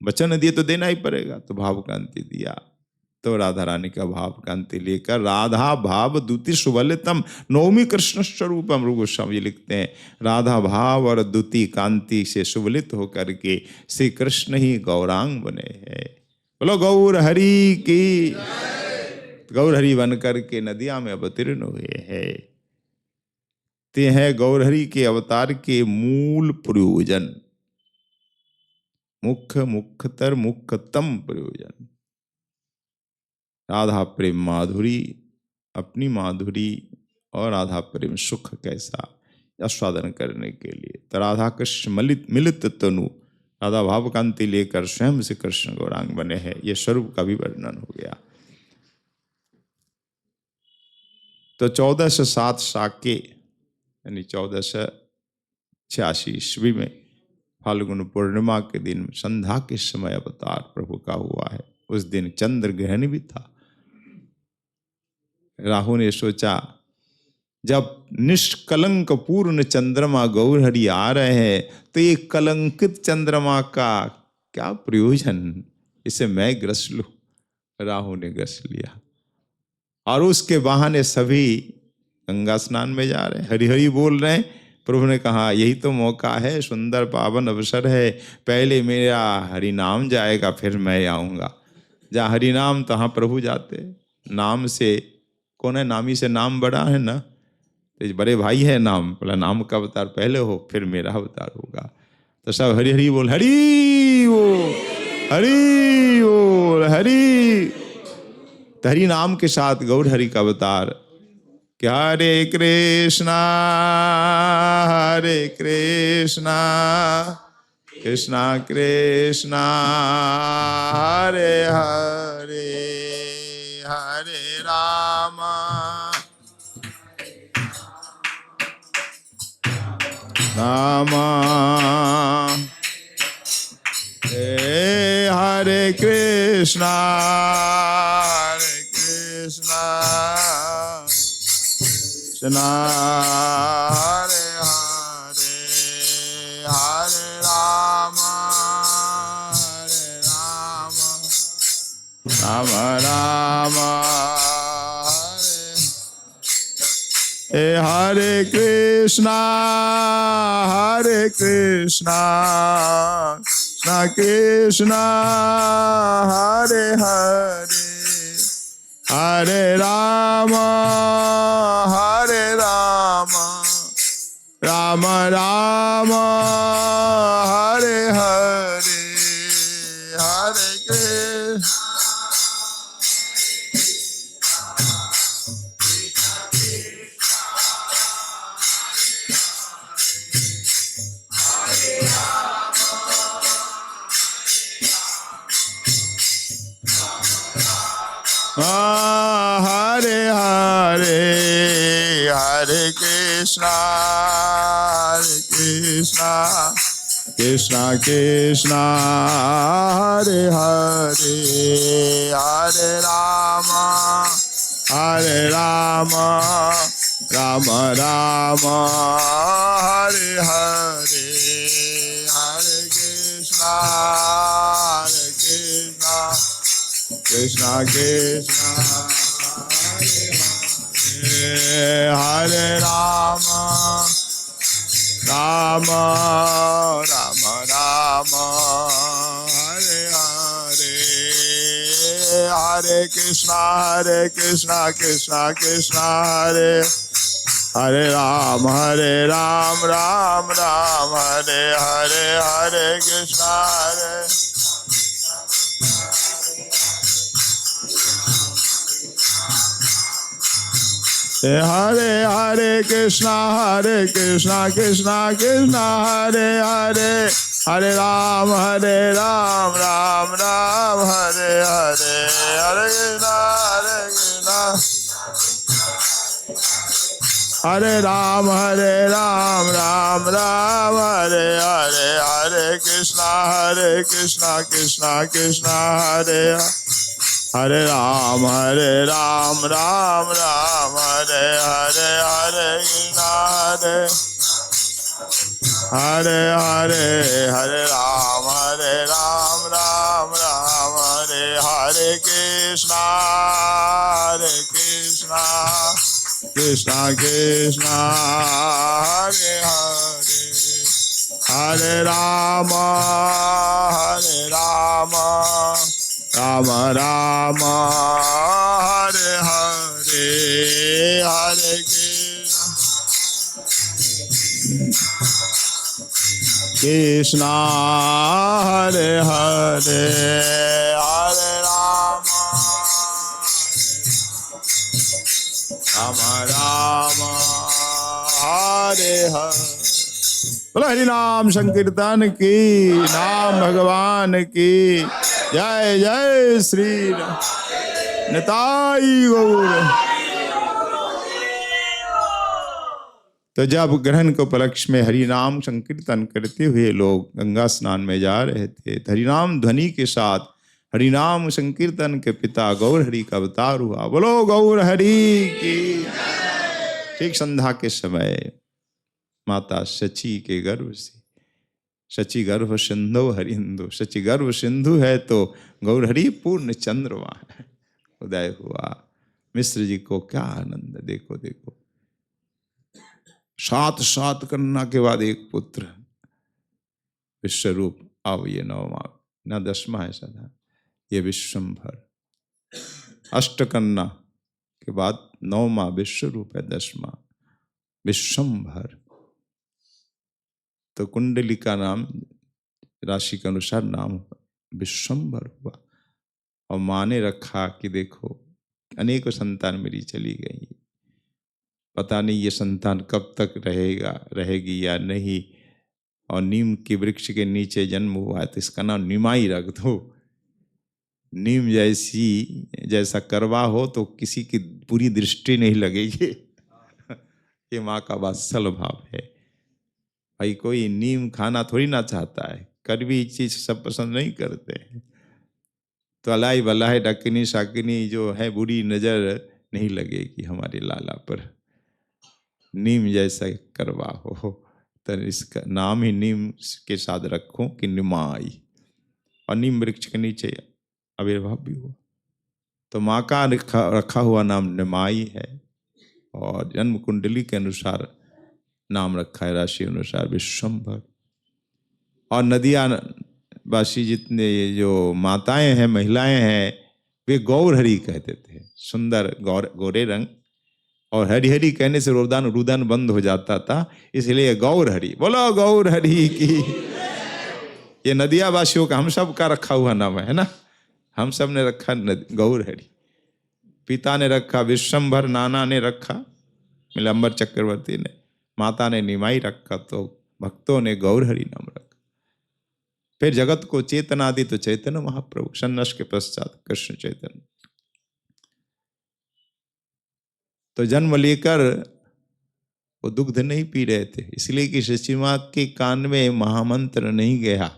वचन दिए तो देना ही पड़ेगा, तो भाव कांति दिया। तो राधा रानी का भाव कांति लेकर राधा भाव द्युति सुबलितम नौमी कृष्ण स्वरूपम, रूप गोस्वामी जी लिखते हैं राधा भाव और द्युति कांति से सुबलित होकर के श्री कृष्ण ही गौरांग बने हैं। बोलो गौर हरि की। गौर हरि बन करके नदिया में अवतीर्ण हुए हैं। ते हैं गौर हरि के अवतार के मूल प्रयोजन, मुख्य मुख्यतर मुख्यतम प्रयोजन। राधा प्रेम माधुरी, अपनी माधुरी और राधा प्रेम सुख कैसा आस्वादन करने के लिए। तो राधा कृष्ण मिलित तनु राधा भाव कांति लेकर स्वयं से कृष्ण गौरांग बने हैं। ये स्वरूप का भी वर्णन हो गया। तो 1407 साके यानी 1486 ईस्वी में फाल्गुन पूर्णिमा के दिन संध्या के समय अवतार प्रभु का हुआ है। उस दिन चंद्र ग्रहण भी था। राहु ने सोचा जब निष्कलंक पूर्ण चंद्रमा गौर हरि आ रहे हैं तो ये कलंकित चंद्रमा का क्या प्रयोजन, इसे मैं ग्रस लूं। राहु ने ग्रस लिया और उसके बहाने सभी गंगा स्नान में जा रहे हैं, हरि हरि बोल रहे हैं। प्रभु ने कहा यही तो मौका है, सुंदर पावन अवसर है, पहले मेरा हरि नाम जाएगा फिर मैं आऊँगा। जहाँ हरि नाम तहाँ प्रभु जाते। नाम से कौन है, नामी से नाम बड़ा है ना, तो बड़े भाई है नाम, बोला नाम का अवतार पहले हो फिर मेरा अवतार होगा। तो सब हरि हरि बोल, हरि बोल, हरि बोल, हरि। तो हरि नाम के साथ गौर हरि का अवतार क्या। हरे कृष्णा कृष्णा कृष्णा हरे हरे, हरे राम राम हरे कृष्णा कृष्णा हरे हरे, हरे राम राम राम हरे कृष्णा कृष्णा कृष्णा हरे हरे, हरे राम राम राम हरे हरे, हरे कृष्ण। हरे हरे, हरे कृष्णा कृष्णा कृष्णा हरे हरे, हरे राम राम राम हरे हरे, हरे कृष्णा कृष्णा कृष्णा हरे हरे, हरे राम राम राम राम हरे हरे, हरे कृष्णा कृष्णा कृष्णा हरे हरे राम राम राम हरे हरे, हरे कृष्णा हरे हरे कृष्णा कृष्णा कृष्णा हरे हरे, हरे राम राम राम हरे हरे, हरे कृष्णा हरे राम राम राम हरे हरे, हरे कृष्णा कृष्णा कृष्णा हरे हरे राम राम हरे हरे, हरे कृष्णा हरे हरे, हरे राम राम हरे हरे कृष्णा कृष्णा कृष्णा हरे हरे, हरे राम राम राम हरे हरे, हरे कृष्णा हरे हरे, हरे राम राम हरे हरे। बोलो हरि नाम संकीर्तन की, नाम भगवान की जय, जय श्री निताई गौर। तो जब ग्रहण को उपलक्ष्य में हरि नाम संकीर्तन करते हुए लोग गंगा स्नान में जा रहे थे, हरि नाम ध्वनि के साथ हरि नाम संकीर्तन के पिता गौर हरि का अवतार हुआ। बोलो गौर हरि की। ठीक संध्या के समय माता शची के गर्भ से, शची गर्भ सिंधु हरिंदु, शची गर्भ सिंधु है तो गौर हरि पूर्ण चंद्रमा है, उदय हुआ। मिश्र जी को क्या आनंद, देखो देखो, 7 कन्या के बाद एक पुत्र विश्वरूप। अब ये 9वां न 10वां है सदा, ये विश्वम्भर। 8 कन्या के बाद 9वां विश्वरूप है, 10वां विश्वम्भर। तो कुंडली का नाम राशि के अनुसार नाम विश्वम्भर हुआ। और माँ ने रखा कि देखो अनेकों संतान मेरी चली गई, पता नहीं ये संतान कब तक रहेगी या नहीं। और नीम के वृक्ष के नीचे जन्म हुआ है तो इसका नाम निमाई रख दो। नीम जैसा करवा हो तो किसी की पूरी दृष्टि नहीं लगेगी। ये माँ का वात्सल भाव है। भाई कोई नीम खाना थोड़ी ना चाहता है, कड़वी चीज सब पसंद नहीं करते हैं। तो अलाई बलाई डकनी शाकिनी जो है बुरी नजर नहीं लगेगी हमारे लाला पर। नीम जैसा करवा हो तो इसका नाम ही नीम के साथ रखो कि निमाई। और नीम वृक्ष के नीचे आविर्भाव भी हुआ तो माँ का रखा हुआ नाम निमाई है। और जन्म कुंडली के अनुसार नाम रखा है राशि अनुसार विश्वम्भर। और नदिया वासी जितने जो माताएं हैं, महिलाएं हैं, वे गौर हरि कहते थे। सुंदर गोरे रंग, और हरि हरि कहने से रुदन बंद हो जाता था, इसलिए गौर हरि। बोलो गौर हरि की। ये नदिया वासियों का, हम सब का रखा हुआ नाम है ना। हम सब ने रखा गौर हरि। पिता ने रखा विश्वम्भर, नाना ने रखा नीलांबर चक्रवर्ती ने, माता ने निमाई रखा, तो भक्तों ने गौर हरि नाम रखा। फिर जगत को चेतना दी तो चैतन्य महाप्रभु, सन्यास के पश्चात कृष्ण चैतन्य। तो जन्म लेकर वो दुग्ध नहीं पी रहे थे, इसलिए कि शची माँ के कान में महामंत्र नहीं गया।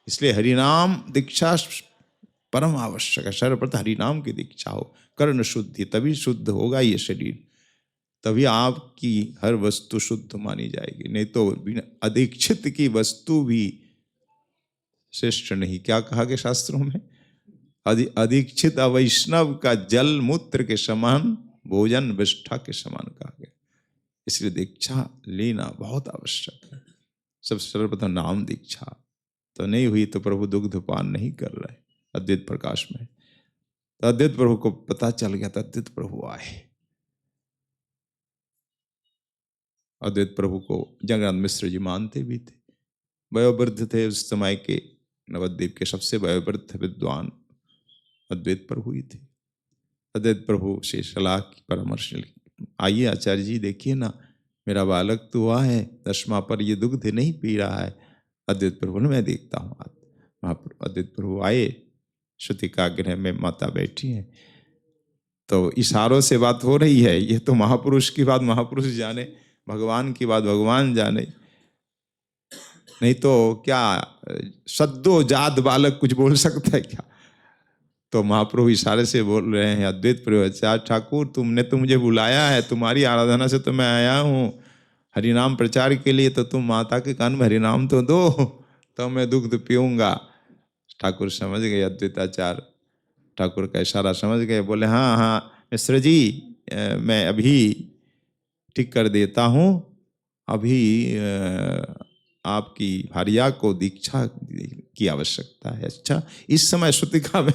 इसलिए हरिनाम दीक्षा परम आवश्यक है। सर्वप्रथम हरिनाम की दीक्षा हो, कर्ण शुद्धि, तभी शुद्ध होगा ये शरीर। तभी आपकी हर वस्तु शुद्ध मानी जाएगी, नहीं तो बिना अदीक्षित की वस्तु भी श्रेष्ठ नहीं। क्या कहा गया शास्त्रों में? अदीक्षित अवैष्णव का जल मूत्र के समान, भोजन विष्ठा के समान कहा गया। इसलिए दीक्षा लेना बहुत आवश्यक है। सबसे सर्वप्रथम नाम दीक्षा तो नहीं हुई तो प्रभु दुग्ध पान नहीं कर रहे अद्वैत प्रकाश में। तो अद्वैत प्रभु को पता चल गया था, अद्वैत प्रभु आए। अद्वैत प्रभु को जगन्नाथ मिश्र जी मानते भी थे, वयोवृद्ध थे उस समय के, नवद्वीप के सबसे वयोवृद्ध विद्वान अद्वैत प्रभु ही थे। अद्वैत प्रभु से सलाह की, परामर्श ली, आइए आचार्य जी देखिए ना, मेरा बालक तो हुआ है 10वां पर, ये दुग्ध नहीं पी रहा है। अद्वैत प्रभु ने, मैं देखता हूँ। अद्वैत प्रभु आए, श्रुति का गृह में माता बैठी है, तो इशारों से बात हो रही है। ये तो महापुरुष की बात महापुरुष जाने, भगवान की बात भगवान जाने, नहीं तो क्या सद्दो जात बालक कुछ बोल सकता है क्या? तो महाप्रभु इशारे से बोल रहे हैं, अद्वैत प्रभु, अच्छा ठाकुर तुमने तो मुझे बुलाया है, तुम्हारी आराधना से तो मैं आया हूँ हरिनाम प्रचार के लिए, तो तुम माता के कान में हरिनाम तो दो, तो मैं दुग्ध पीऊंगा। ठाकुर समझ गए, अद्वैताचार्य ठाकुर का इशारा समझ गए, बोले हाँ हाँ मिश्र जी, मैं अभी ठीक कर देता हूँ, अभी आपकी भार्या को दीक्षा की आवश्यकता है। अच्छा इस समय श्रुतिका में?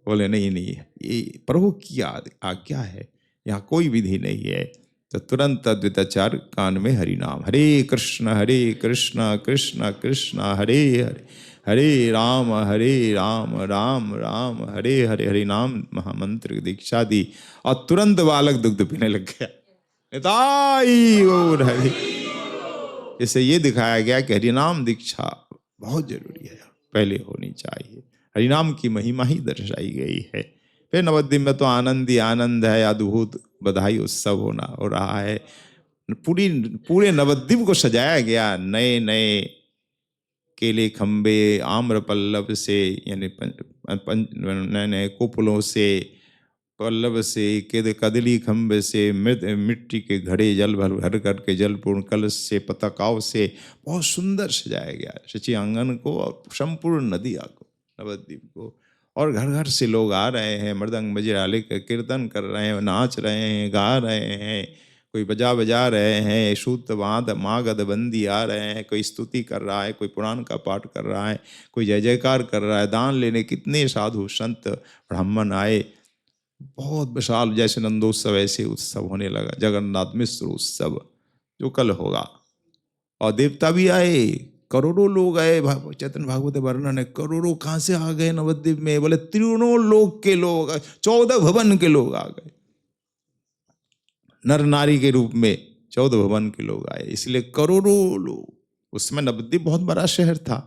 बोले नहीं नहीं, ये प्रभु की आज्ञा है, यहाँ कोई विधि नहीं है। तो तुरंत अद्वैताचार्य कान में हरिनाम, हरे कृष्ण कृष्ण कृष्ण हरे हरे, हरे राम राम राम हरे हरे, हरि नाम महामंत्र की दीक्षा दी, और तुरंत बालक दुग्ध पीने लग गया। निताई गौर हरि। इससे ये दिखाया गया कि हरिनाम दीक्षा बहुत जरूरी है, पहले होनी चाहिए। हरिनाम की महिमा ही दर्शाई गई है। फिर नवद्वीप में तो आनंद ही आनंद है, अद्भुत बधाई उत्सव हो रहा है। पूरे नवद्वीप को सजाया गया, नए नए केले खम्बे आम्र पल्लव से, यानी नए नए कुपलों से, पल्लव से, कदली खम्बे से, मिट्टी के घड़े जल भर करके जलपूर्ण कलश से, पताकाओं से बहुत सुंदर सजाया गया शची आंगन को और संपूर्ण नदिया को, नवद्वीप को। और घर घर से लोग आ रहे हैं, मृदंग मजिराले का कीर्तन कर रहे हैं, नाच रहे हैं, गा रहे हैं, कोई बजा रहे हैं, सूत बाँध मागध बंदी आ रहे हैं, कोई स्तुति कर रहा है, कोई पुराण का पाठ कर रहा है, कोई जय जयकार कर रहा है। दान लेने कितने साधु संत ब्राह्मण आए, बहुत विशाल, जैसे नंदोत्सव ऐसे उत्सव होने लगा, जगन्नाथ मिश्र उत्सव जो कल होगा। और देवता भी आए, करोड़ों लोग आए। चैतन्य भागवत वर्णन है, करोड़ों कहाँ से आ गए नवद्वीप में? बोले तीनों लोक के लोग, 14 भवन के लोग आ गए, नर नारी के रूप में 14 भवन के लोग आए, इसलिए करोड़ों लोग। उस समय नवद्वीप बहुत बड़ा शहर था,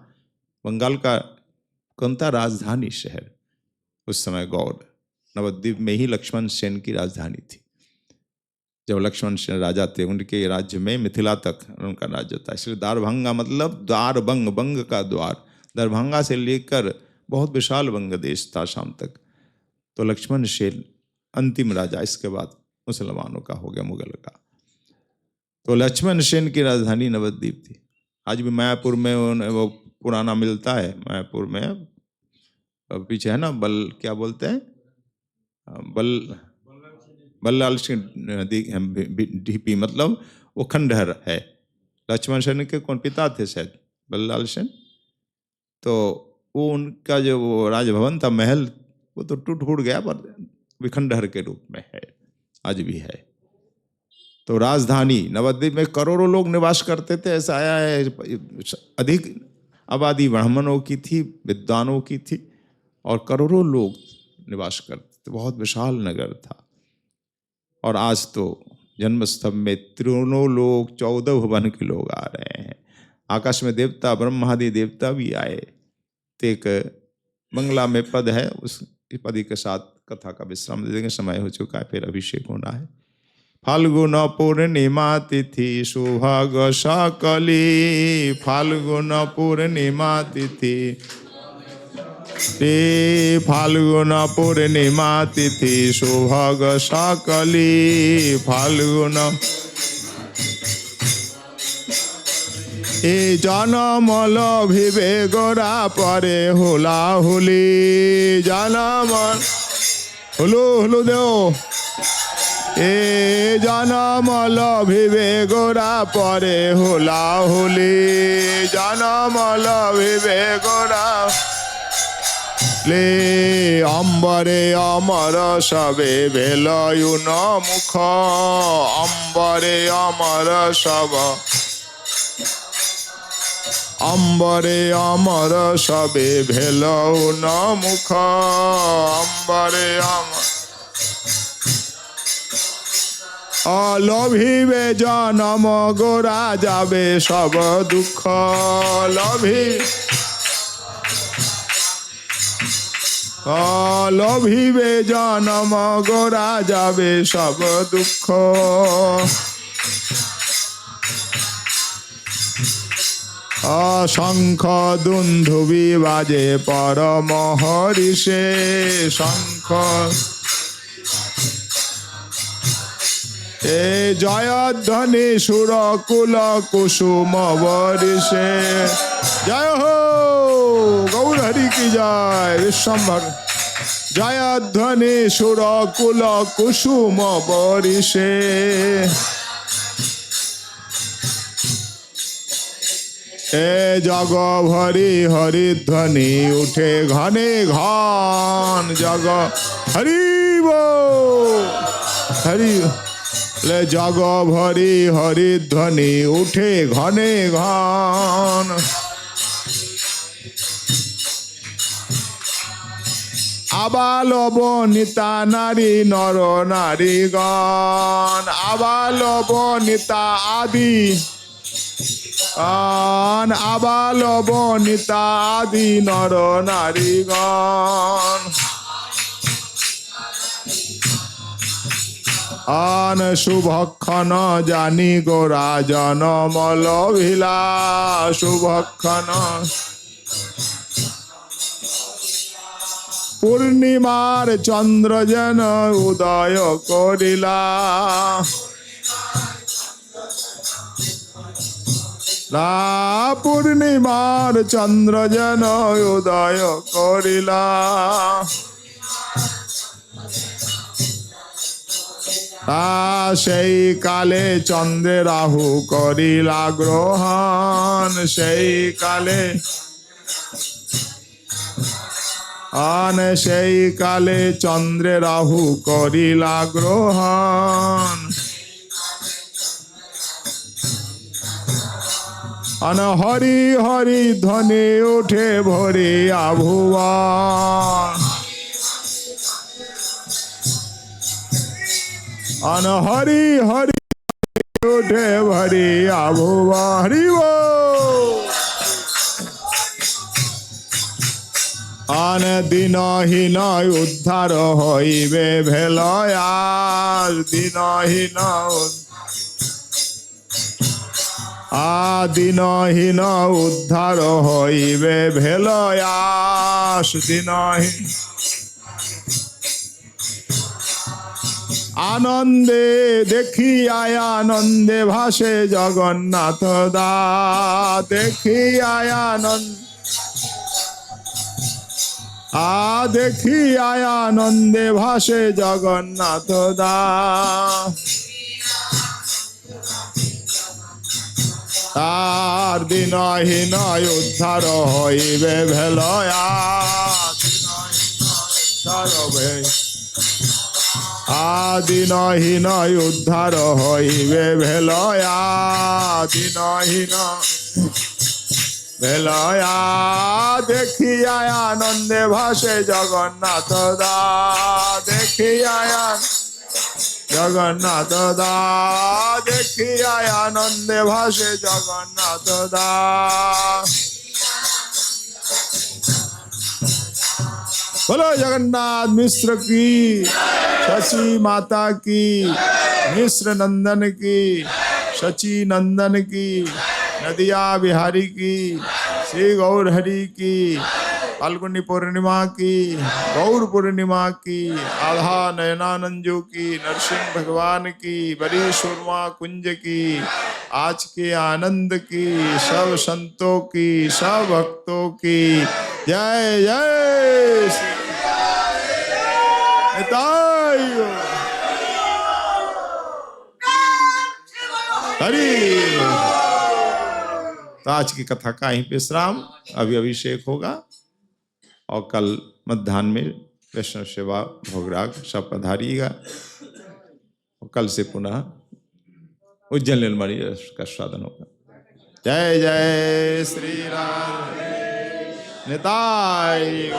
बंगाल का कौन था राजधानी शहर उस समय गौड़। नवद्वीप में ही लक्ष्मण सेन की राजधानी थी। जब लक्ष्मण सेन राजा थे, उनके राज्य में मिथिला तक उनका राज्य था, इसलिए दारभंगा मतलब द्वार बंग, बंग का द्वार, दरभंगा से लेकर बहुत विशाल बंग देश था शाम तक। तो लक्ष्मण सेन अंतिम राजा, इसके बाद मुसलमानों का हो गया, मुगल का। तो लक्ष्मण सेन की राजधानी नवद्वीप थी। आज भी मायापुर में वो पुराना मिलता है, मायापुर में पीछे है ना, बल क्या बोलते हैं, बल्लाल सिंह ढीपी, मतलब वो खंडहर है। लक्ष्मण सेन के कौन पिता थे शायद, बल्लाल सेन। तो वो उनका जो वो राजभवन था, महल, वो तो टूट फूट गया, पर खंडहर के रूप में है, आज भी है। तो राजधानी नवद्वीप में करोड़ों लोग निवास करते थे, ऐसा आया है। अधिक आबादी ब्राह्मणों की थी, विद्वानों की थी, और करोड़ों लोग निवास करते थे, बहुत विशाल नगर था। और आज तो जन्मस्थल में तीनों लोग 14 भवन के लोग आ रहे हैं। आकाश में देवता, ब्रह्मादि देवता भी आए। तो एक बंगला में पद है, उस पद के साथ कथा का विश्राम दे देंगे, समय हो चुका है, फिर अभिषेक होना है। फाल्गुन पूर्णिमा तिथि सुहाग सकली, फाल्गुन पूर्णिमा तिथि रे फाल्गुन पूर्णिमा तिथि सुभग सकली फाल्गुन ए जनमल भिवे गोरा परे हुलाहुली जनमल हुलु हुलु देओ ए जनमल भिवे गोरा परे हुलाहुली जनमल भिवे गोरा ले अम्बरे अमर सबे भेलयुन मुख अम्बरे अमर सब अम्बरे अमर सबे भेलयुन मुख अम्बरे अमर अलभिवे जनम गोरा जाबे सब दुख लभि लभिवे जनम गोरा जाबे सब दुख शंख दुंदुभि बाजे परम हरिषे शंख ए जयध्वनि सुरकुल कुसुम वरिषे जय हो गौर हरि की जय विश्वम्भर जयध्वनि सुरकुल कुसुम वरिषे ए जग भरी हरिध्वनि उठे घने घन जग हरि बोल हरि ले जग भरी हरिध्वनि उठे घने घन आबाल बनिता नारी नर नारीगण आबाल बनिता आदि आबाल बनिता आदि नर नारीगण आन शुभक्षण जानी गोरा जनमल भिला शुभक्षण पूर्णिमार चंद्र जन उदय करिला ला पूर्णिमार चंद्र जन उदय करिला সেই কালে চন্দ্রে রাহু করিলা গ্রহণ সেই কালে সেই কালে চন্দ্রে রাহু করিলা গ্রহণ হরি হরি ধ্বনি উঠে ভরিয়া ভুবন हरि हरि उठे भरिया भुवन हरि आन दिनहीन उद्धार हईबे भेलयाल दिनहीन दिनहीन उद्धार हईबे भेलयास दिनहीन आनंदे देखिया आनंदे भाषे जगन्नाथ दा देखिया आनंद देखिया आनंदे भाषे जगन्नाथ दा तार दिनहीन उद्धार हईबे भेलया दिनहीन उद्धार हईबे भेलया दिनहीन भेलया देखिया आनंदे भाषे जगन्नाथ दा देखिया जगन्नाथ दा देखिया आनंदे भाषे जगन्नाथ दा बोलो जगन्नाथ मिश्र की शची माता की मिश्र नंदन की शची नंदन की नदिया बिहारी की श्री गौर हरि की फाल्गुनी पूर्णिमा की, गौर पूर्णिमा की, आधा नयनानंजो की, नरसिंह भगवान की, बड़ी सुरमा कुंज की, आज के आनंद की, सब संतों की, सब भक्तों की जय जय श्री निताई हरि। तो आज की कथा का यहीं पे विश्राम, अभी अभिषेक होगा और कल मध्याह्न में वैष्णव सेवा भोगराग सब पधारिएगा और कल से पुनः उज्जैन नीलमणि का साधन होगा। जय जय श्री राम निताई।